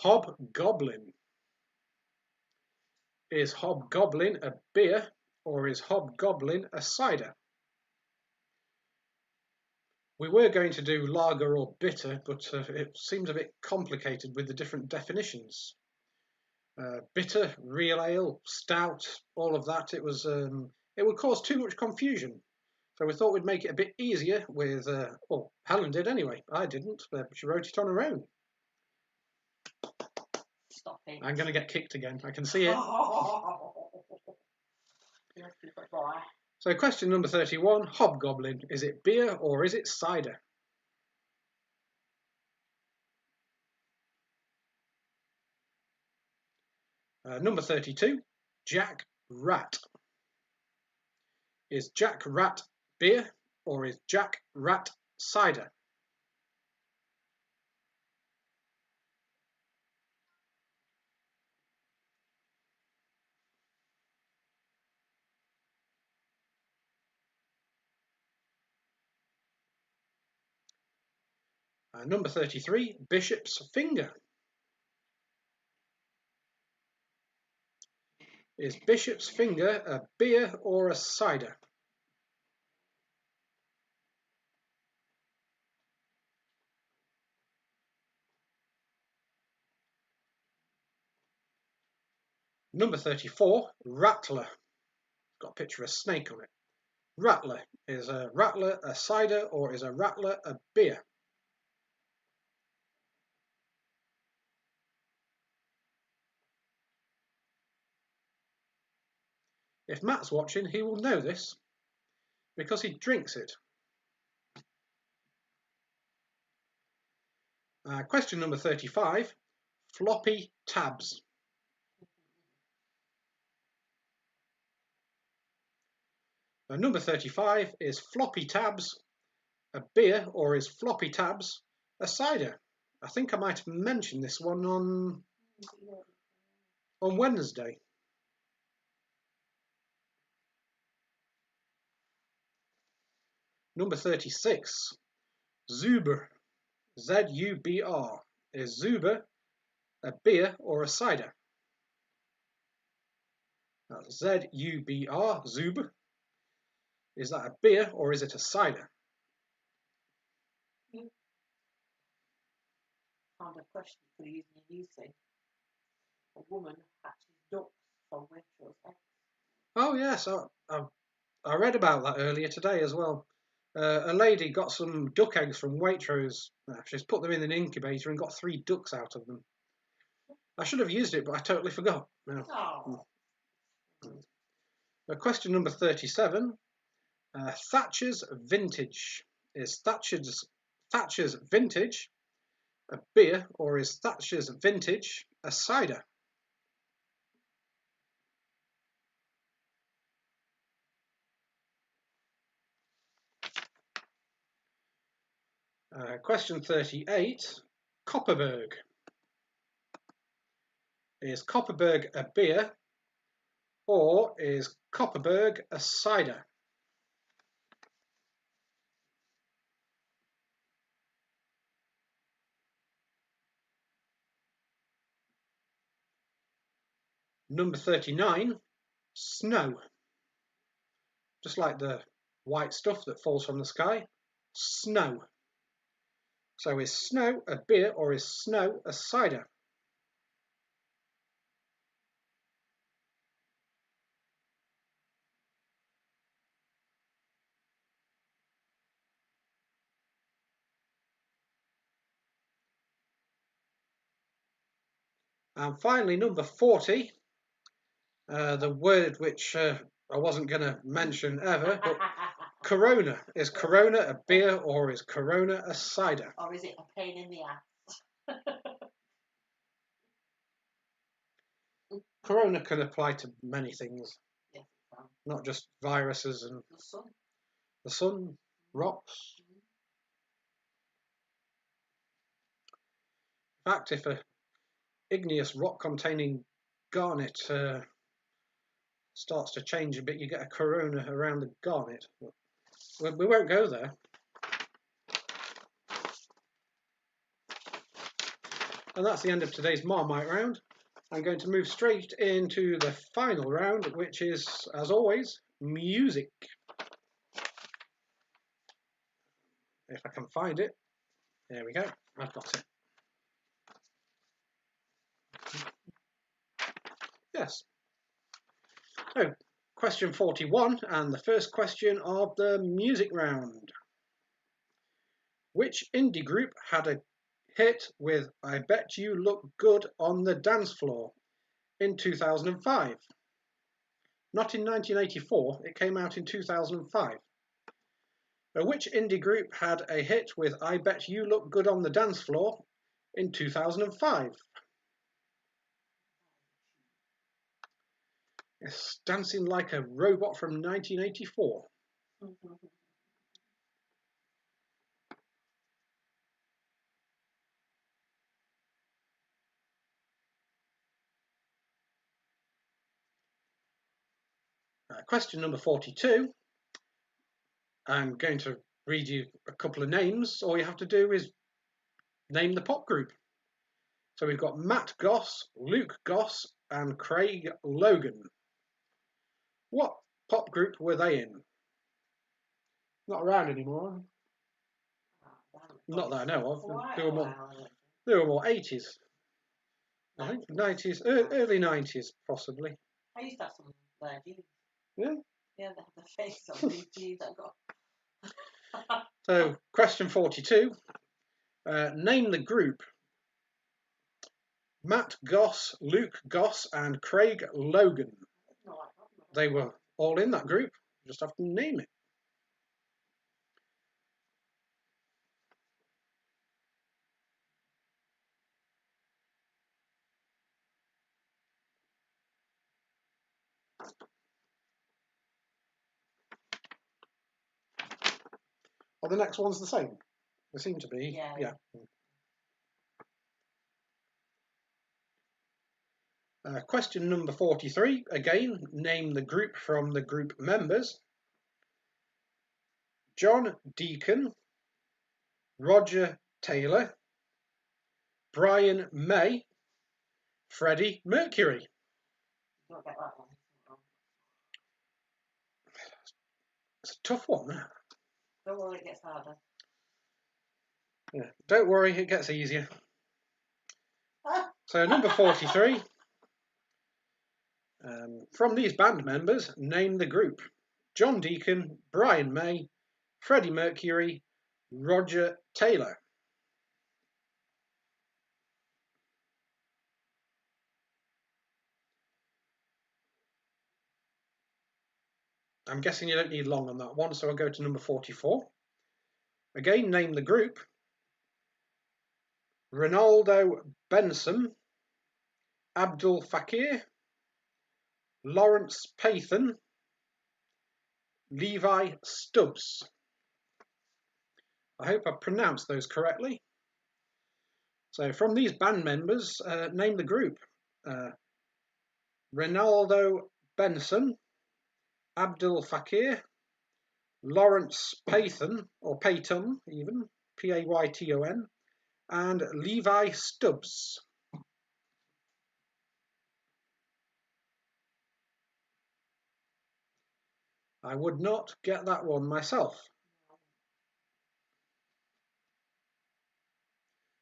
Hobgoblin. Is Hobgoblin a beer or is Hobgoblin a cider? We were going to do lager or bitter, but it seems a bit complicated with the different definitions. Bitter, real ale, stout, all of that. It would cause too much confusion. So we thought we'd make it a bit easier with, well, Helen did anyway. I didn't, but she wrote it on her own. Stop it. I'm going to get kicked again. I can see it. So question number 31, Hobgoblin. Is it beer or is it cider? Number 32, Jack Rat. Is Jack Rat beer or is Jack Rat cider? Number 33, Bishop's Finger. Is Bishop's Finger a beer or a cider? Number 34, Rattler. Got a picture of a snake on it. Rattler. Is a Rattler a cider or is a Rattler a beer? If Matt's watching, he will know this because he drinks it. Question number 35, floppy tabs. Number 35, is floppy tabs a beer or is floppy tabs a cider? I think I might have mentioned this one on Wednesday. Number 36, Zuber. Z-U-B-R. Is Zuber a beer or a cider? That's Z-U-B-R, Zub. Is that a beer or is it a cider? Found a question for you in your news thing. A woman hatches ducks from Waitrose eggs. Oh yes, I read about that earlier today as well. A lady got some duck eggs from Waitrose. She's put them in an incubator and got 3 ducks out of them. I should have used it, but I totally forgot. No. Oh. Question number 37. Thatcher's Vintage. Is Thatcher's Vintage a beer, or is Thatcher's Vintage a cider? Question 38. Copperberg. Is Copperberg a beer, or is Copperberg a cider? Number 39. Snow. Just like the white stuff that falls from the sky. Snow. So is snow a beer, or is snow a cider? And finally, number 40, the word which I wasn't going to mention ever, but Corona. Is Corona a beer, or is Corona a cider? Or is it a pain in the ass? Corona can apply to many things, Yes, not just viruses and the sun, rocks. In fact, if a igneous rock containing garnet starts to change a bit, you get a corona around the garnet. We won't go there. And that's the end of today's Marmite round. I'm going to move straight into the final round, which is, as always, music. If I can find it. There we go. I've got it. Yes. So, question 41, and the first question of the music round. Which indie group had a hit with I Bet You Look Good on the Dance Floor in 2005? Not in 1984, it came out in 2005. Which indie group had a hit with I Bet You Look Good on the Dance Floor in 2005? It's Dancing Like a Robot from 1984. Question number 42. I'm going to read you a couple of names. All you have to do is name the pop group. So we've got Matt Goss, Luke Goss, and Craig Logan. What pop group were they in? Not around anymore. Not that I know of. They were more 80s. I think 90s, early 90s possibly. I used to have some jeans. Yeah? Yeah, they have the face on these jeans I got. So, question 42. Name the group. Matt Goss, Luke Goss, and Craig Logan. They were all in that group. You just have to name it. Well, the next one's the same. They seem to be. Yeah. Question number 43. Again, name the group from the group members. John Deacon, Roger Taylor, Brian May, Freddie Mercury. Don't get that one. It's a tough one, that. Don't worry, it gets harder. Yeah, don't worry, it gets easier. So number 43. From these band members, name the group. John Deacon, Brian May, Freddie Mercury, Roger Taylor. I'm guessing you don't need long on that one, so I'll go to number 44. Again, name the group. Ronaldo Benson, Abdul Fakir, Lawrence Pathan, Levi Stubbs. I hope I pronounced those correctly. So from these band members, name the group. Ronaldo Benson, Abdul Fakir, Lawrence Pathan, or Payton even, Payton, and Levi Stubbs. I would not get that one myself.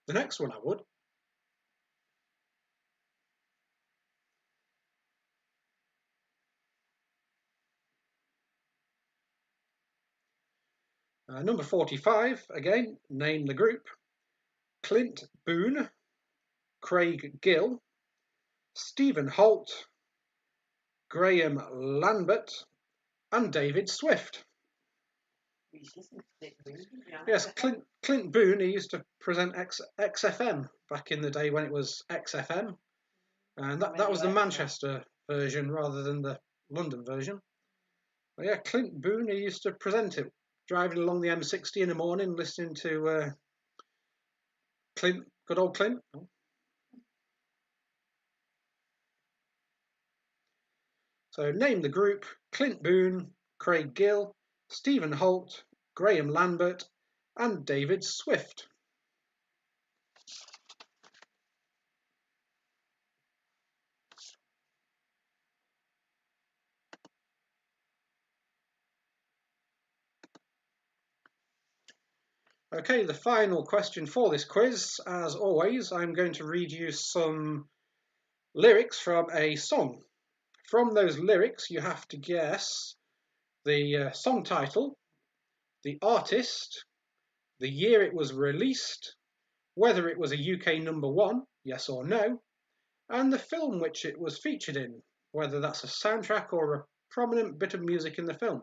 The next one I would. Number 45, again, name the group. Clint Boone, Craig Gill, Stephen Holt, Graham Lambert, and David Swift. Yes, Clint Boone, he used to present XFM back in the day when it was XFM. And that was the Manchester version rather than the London version. But yeah, Clint Boone, he used to present it, driving along the M60 in the morning, listening to good old Clint. So name the group: Clint Boone, Craig Gill, Stephen Holt, Graham Lambert, and David Swift. Okay, the final question for this quiz. As always, I'm going to read you some lyrics from a song. From those lyrics, you have to guess the song title, the artist, the year it was released, whether it was a UK #1, yes or no, and the film which it was featured in, whether that's a soundtrack or a prominent bit of music in the film.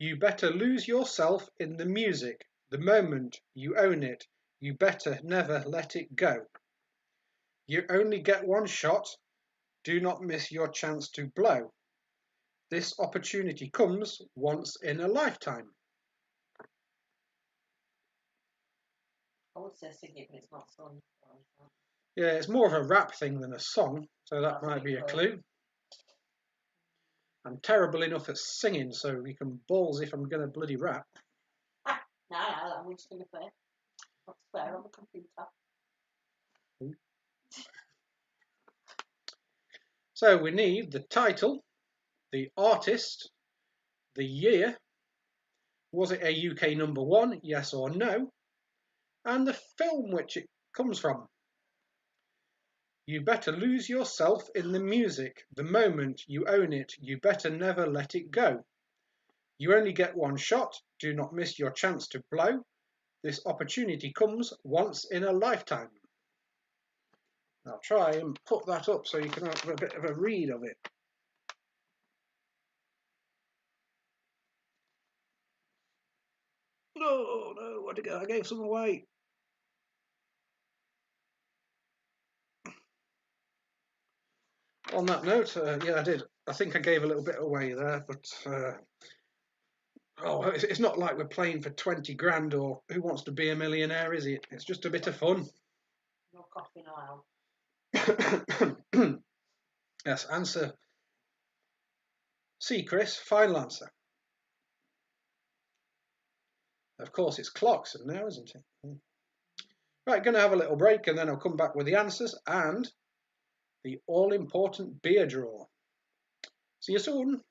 You better lose yourself in the music. The moment you own it, you better never let it go. You only get one shot. Do not miss your chance to blow. This opportunity comes once in a lifetime. I would say sing it, but it's not sung. Yeah, it's more of a rap thing than a song, so that might be a clue. I'm terrible enough at singing, so you can balls if I'm going to bloody rap. No, I'm just going to play. That's fair on the computer. So we need the title, the artist, the year, was it a UK #1, yes or no, and the film which it comes from. You better lose yourself in the music. The moment you own it, you better never let it go. You only get one shot. Do not miss your chance to blow. This opportunity comes once in a lifetime. I'll try and put that up so you can have a bit of a read of it. No, what did I gave some away. On that note, yeah, I did. I think I gave a little bit away there, but it's not like we're playing for 20 grand or Who Wants to Be a Millionaire, is it? It's just a bit of fun. No coffee, no ale. Yes, answer C, Chris. Final answer. Of course, it's Clarkson now, isn't it? Right, going to have a little break and then I'll come back with the answers and the all-important beer draw. See you soon.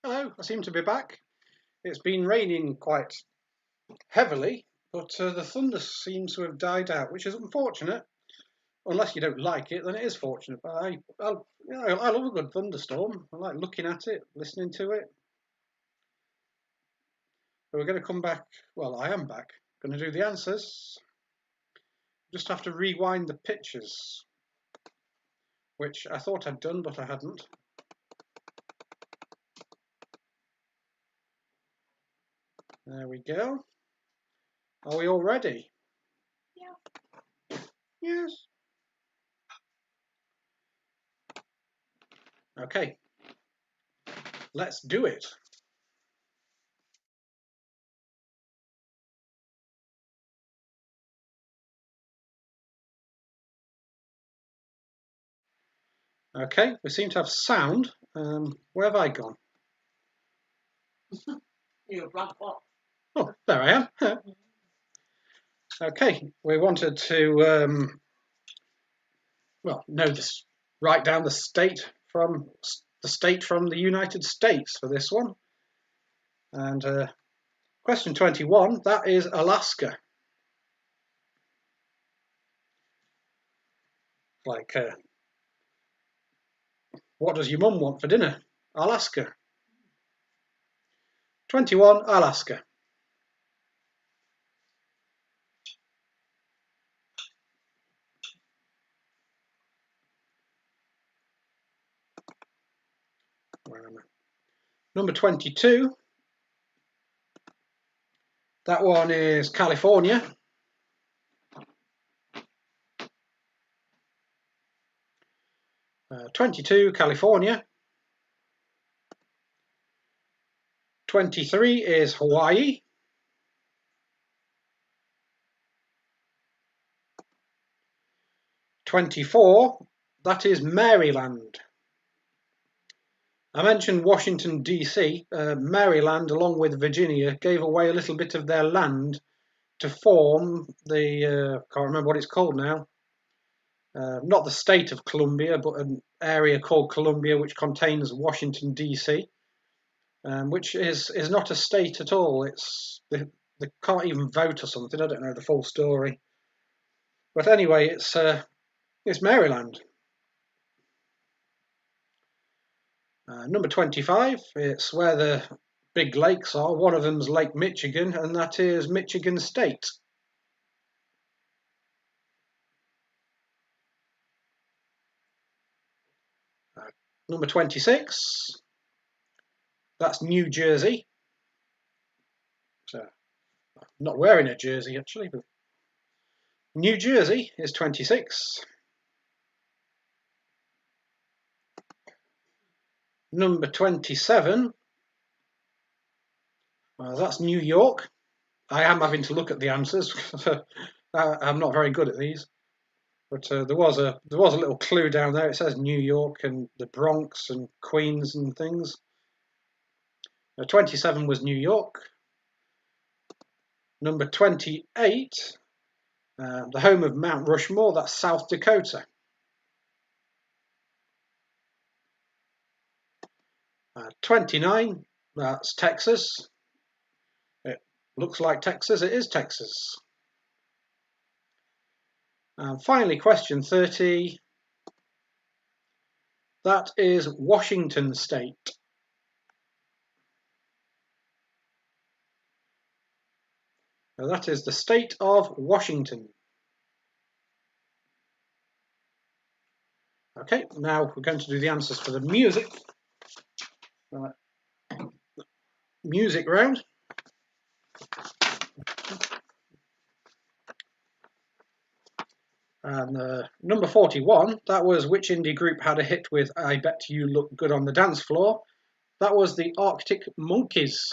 Hello, I seem to be back. It's been raining quite heavily, but the thunder seems to have died out, which is unfortunate. Unless you don't like it, then it is fortunate. But I love a good thunderstorm. I like looking at it, listening to it. But we're going to come back. Well, I am back. Going to do the answers. Just have to rewind the pictures, which I thought I'd done, but I hadn't. There we go. Are we all ready? Yeah. Yes. Okay. Let's do it. Okay, we seem to have sound. Where have I gone? You're a black box. Oh, there I am. Okay, we wanted to know this. Write down the state from the United States for this one. And question 21. That is Alaska. Like, what does your mum want for dinner? Alaska. 21. Alaska. Where am I? Number 22. That one is California. 22, California. 23 is Hawaii. 24, that is Maryland. I mentioned Washington, D.C. Maryland, along with Virginia, gave away a little bit of their land to form the, can't remember what it's called now, not the state of Columbia, but an area called Columbia, which contains Washington, D.C., which is not a state at all. They can't even vote or something. I don't know the full story. But anyway, it's Maryland. Number 25, it's where the big lakes are. One of them's Lake Michigan, and that is Michigan State. Number 26, that's New Jersey. So, I'm not wearing a jersey actually, but New Jersey is 26. Number 27, that's New York. I am having to look at the answers. I'm not very good at these, but there was a little clue down there. It says New York and the Bronx and Queens and things. 27 was New York. Number 28, the home of Mount Rushmore. That's South Dakota. 29, that's Texas. It looks like Texas. It is Texas. And finally, question 30. That is Washington State. Now that is the state of Washington. Okay, now we're going to do the answers for the music. Music round. And number 41, that was which indie group had a hit with I Bet You Look Good on the Dance Floor. That was the Arctic Monkeys.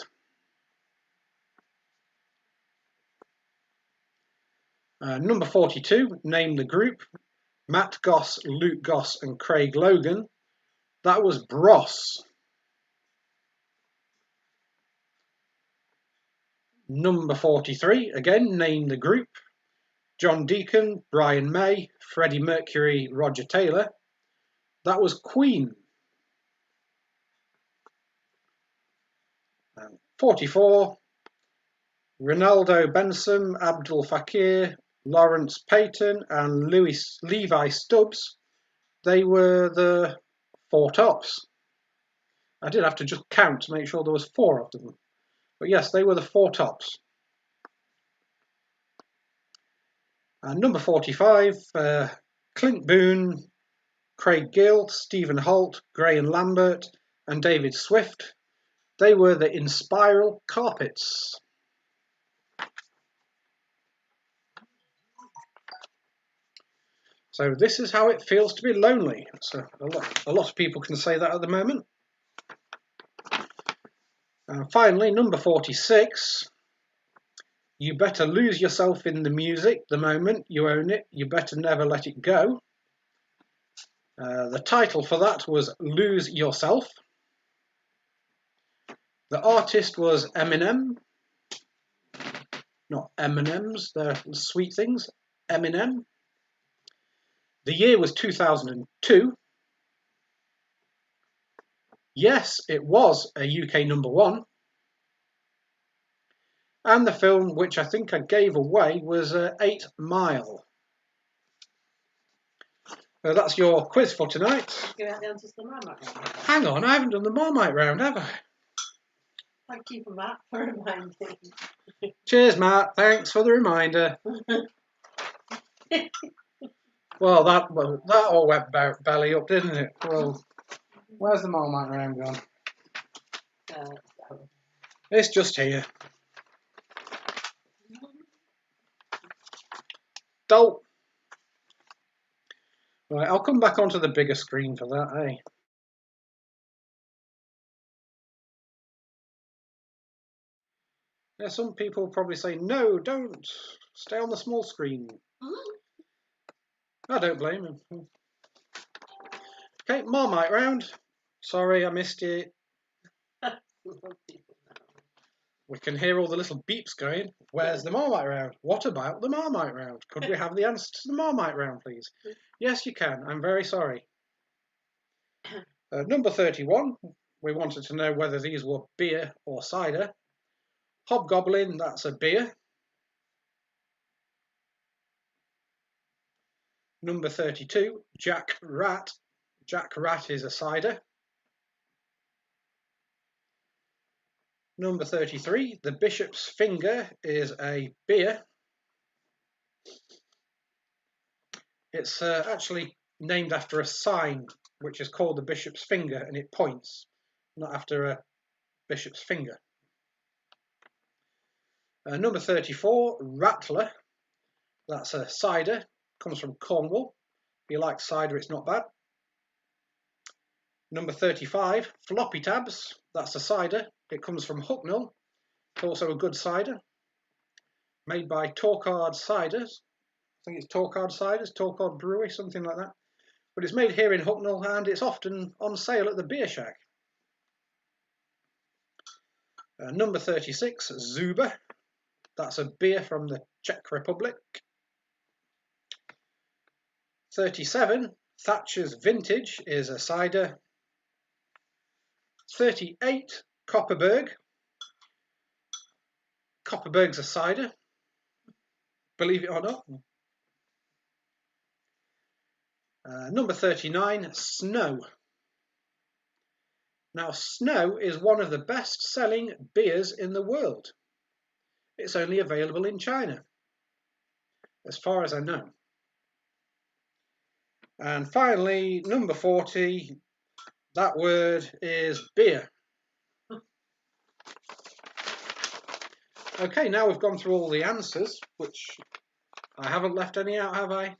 Number 42, name the group. Matt Goss, Luke Goss and Craig Logan. That was Bros. Number 43, again, name the group. John Deacon, Brian May, Freddie Mercury, Roger Taylor. That was Queen. 44, Ronaldo Benson, Abdul Fakir, Lawrence Payton and Levi Stubbs. They were the 4 tops. I did have to just count to make sure there was 4 of them. But yes, they were the 4 tops. And number 45, Clint Boone, Craig Gill, Stephen Holt, Graham Lambert and David Swift. They were the In Spiral Carpets. So this is how it feels to be lonely. So a lot of people can say that at the moment. And finally, number 46. You better lose yourself in the music the moment you own it. You better never let it go. The title for that was Lose Yourself. The artist was Eminem. Not M&M's, they're sweet things. Eminem. The year was 2002. Yes, it was a UK number 1. And the film, which I think I gave away, was 8 Mile. That's your quiz for tonight. You have the answers to the Marmite round. Hang on, I haven't done the Marmite round, have I? Thank you for Matt for reminding. Cheers, Matt. Thanks for the reminder. Well, that all went belly up, didn't it? Well, where's the Marmite round gone? It's just here. Dope. Right, I'll come back onto the bigger screen for that, eh? Yeah, some people probably say, no, don't. Stay on the small screen. I don't blame them. Okay, Marmite round. Sorry, I missed it. We can hear all the little beeps going. Where's the Marmite round? What about the Marmite round? Could we have the answer to the Marmite round, please? Yes, you can. I'm very sorry. Number 31. We wanted to know whether these were beer or cider. Hobgoblin, that's a beer. Number 32. Jack Rat. Jack Rat is a cider. Number 33, the Bishop's Finger is a beer. It's actually named after a sign which is called the Bishop's Finger, and it points, not after a bishop's finger. Number 34, Rattler. That's a cider, comes from Cornwall. If you like cider, it's not bad. Number 35, Floppy Tabs. That's a cider. It comes from Hucknall. It's also a good cider. Made by Torkard Ciders. I think it's Torkard Ciders, Torkard Brewery, something like that. But it's made here in Hucknall and it's often on sale at the Beer Shack. Number 36, Zuba. That's a beer from the Czech Republic. 37, Thatcher's Vintage is a cider. 38, Copperberg. Copperberg's a cider, believe it or not. Number 39, Snow. Now, Snow is one of the best-selling beers in the world. It's only available in China, as far as I know. And finally, number 40, that word is beer. Okay, now we've gone through all the answers, which I haven't left any out, have I?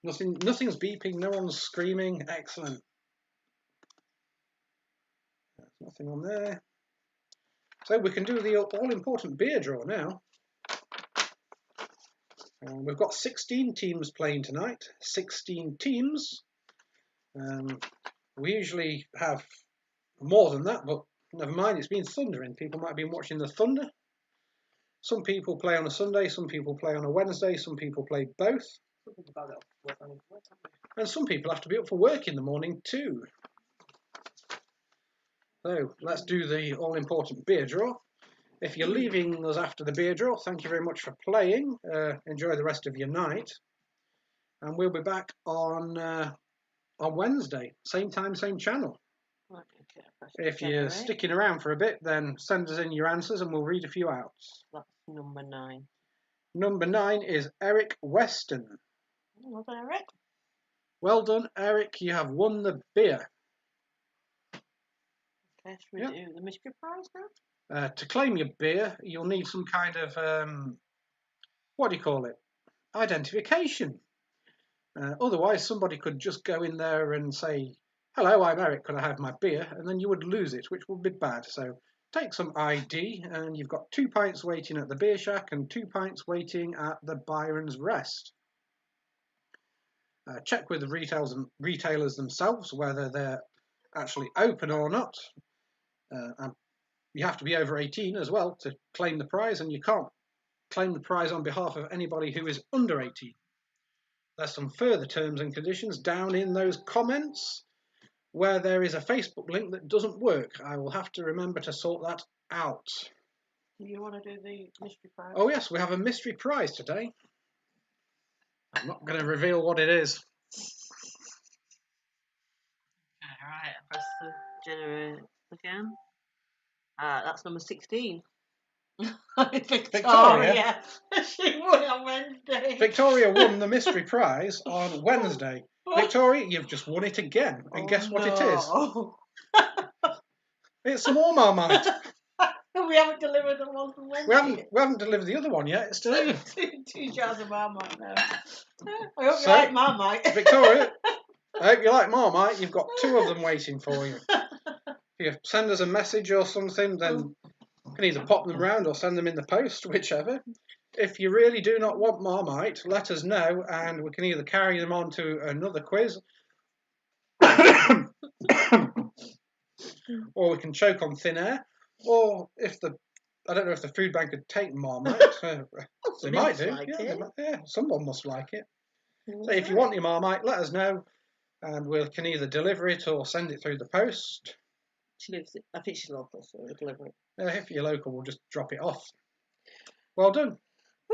Nothing's beeping, no one's screaming. Excellent. There's nothing on there. So we can do the all-important beer draw now. We've got 16 teams playing tonight. 16 teams. We usually have more than that, but never mind, it's been thundering. People might have been watching the thunder. Some people play on a Sunday, some people play on a Wednesday, some people play both. And some people have to be up for work in the morning too. So let's do the all-important beer draw. If you're leaving us after the beer draw, thank you very much for playing. Enjoy the rest of your night. And we'll be back on Wednesday, same time, same channel. Okay, if you're sticking around for a bit, then send us in your answers and we'll read a few out. That's number 9. Number 9 is Eric Weston. Well done, Eric. Well done, Eric. You have won the beer. Okay, should we do the mystery prize now? To claim your beer, you'll need some kind of, what do you call it? Identification. Otherwise, somebody could just go in there and say, "Hello, I'm Eric, could I have my beer?" And then you would lose it, which would be bad. So take some ID, and you've got 2 pints waiting at the beer shack and 2 pints waiting at the Byron's Rest. Check with the retailers themselves whether they're actually open or not. And you have to be over 18 as well to claim the prize, and you can't claim the prize on behalf of anybody who is under 18. There's some further terms and conditions down in those comments where there is a Facebook link that doesn't work. I will have to remember to sort that out. Do you want to do the mystery prize? Oh yes, we have a mystery prize today. I'm not going to reveal what it is. Alright, I press the generate again. That's number 16. Victoria. She won on Wednesday. Victoria won the mystery prize on Wednesday. Victoria, you've just won it again. And guess what it is? It's some more Marmite. We haven't delivered the one from Wednesday. We haven't delivered the other one yet. It's still here. 2 jars of Marmite now. I hope you like Marmite. Victoria, I hope you like Marmite. You've got 2 of them waiting for you. If you send us a message or something, then you can either pop them round or send them in the post, whichever. If you really do not want Marmite, let us know and we can either carry them on to another quiz or we can choke on thin air, or if I don't know if the food bank could take Marmite. They might do. Someone must like it. So if you want your Marmite, let us know and we can either deliver it or send it through the post. I think she's local, so we'll deliver it. If you're local, we'll just drop it off. Well done.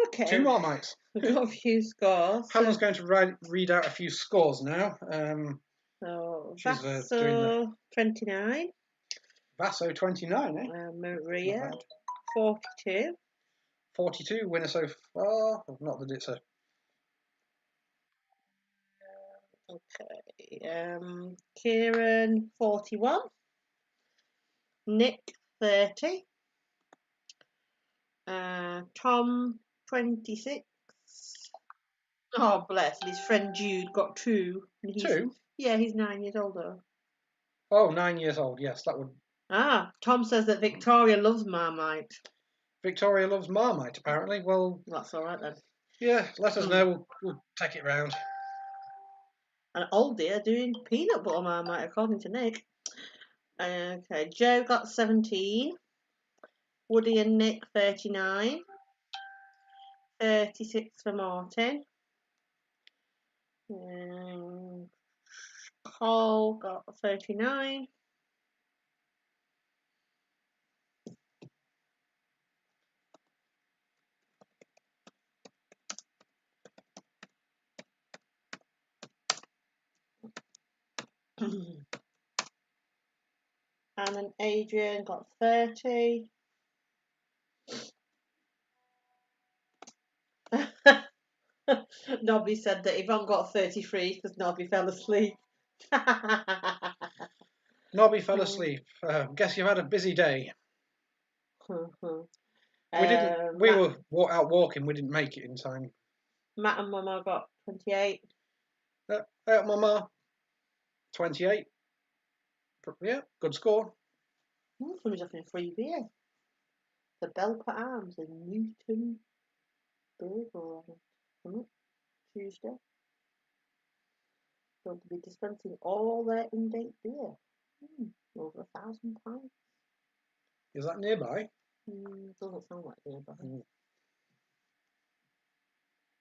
Okay. 2 Marmites. We've got a few scores. Hannah's going to read out a few scores now. So she's Vasso 29. Vasso 29, eh? Maria 42. 42 winner so far. Not that it's a. Okay. Kieran 41. Nick 30. Tom 26. Oh bless! And his friend Jude got 2. 2? Yeah, he's 9 years older. Oh, 9 years old. Yes, that would. Tom says that Victoria loves Marmite. Victoria loves Marmite, apparently. Well, that's all right then. Yeah, let us know. We'll take it round. And Oldie are doing peanut butter Marmite, according to Nick. Okay, Joe got 17. Woody and Nick 39. 36 for Martin. Cole got 39. And then Adrian got 30. Nobby said that Yvonne got 33 because Nobby fell asleep. Nobby fell asleep. Guess you've had a busy day. We were out walking. We didn't make it in time. Matt and Mama got 28. Mama, 28. Yeah, good score. Somebody's offering a free beer. The Belper Arms in Newton Burger on Tuesday. They'll be dispensing all their in-date beer. Over 1,000 pints. Is that nearby? Doesn't sound like nearby. You've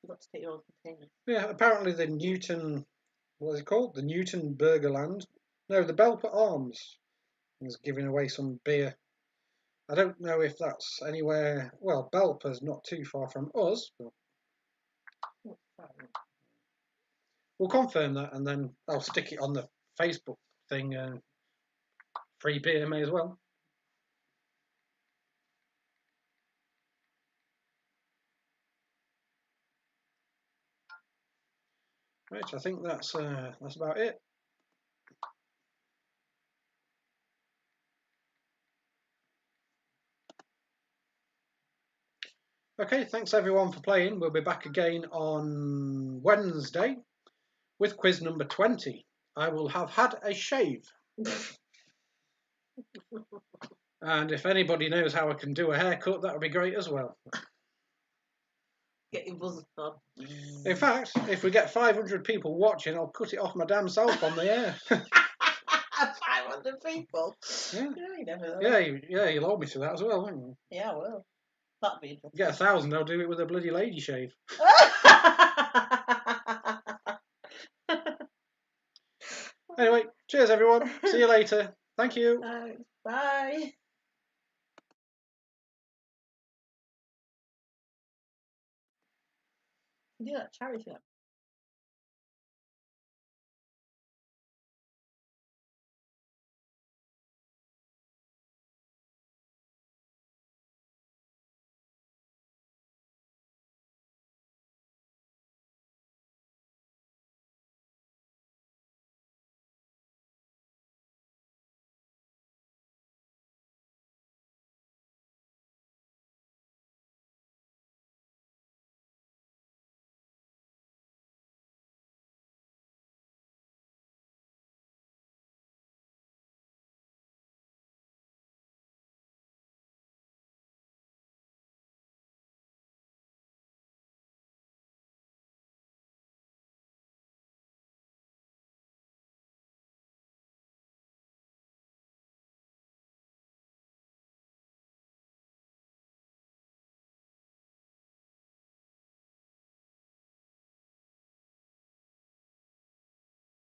got to take your own container. Yeah, apparently the Newton, what is it called? The Newton Burgerland. No, the Belper Arms He's giving away some beer. I don't know if that's anywhere. Well, Belper's not too far from us, but we'll confirm that, and then I'll stick it on the Facebook thing. Free beer may as well. Right, I think that's about it. Okay, thanks everyone for playing. We'll be back again on Wednesday with quiz number 20. I will have had a shave. And if anybody knows how I can do a haircut, that would be great as well. Get your buzzer on. In fact, if we get 500 people watching, I'll cut it off my damn self on the air. 500 people? Yeah. You never know. Yeah, you'll hold me to that as well, won't you? Yeah, I will. That'd be interesting. Get 1,000, I'll do it with a bloody lady shave. Anyway, cheers everyone. See you later. Thank you. Bye. Do that charity.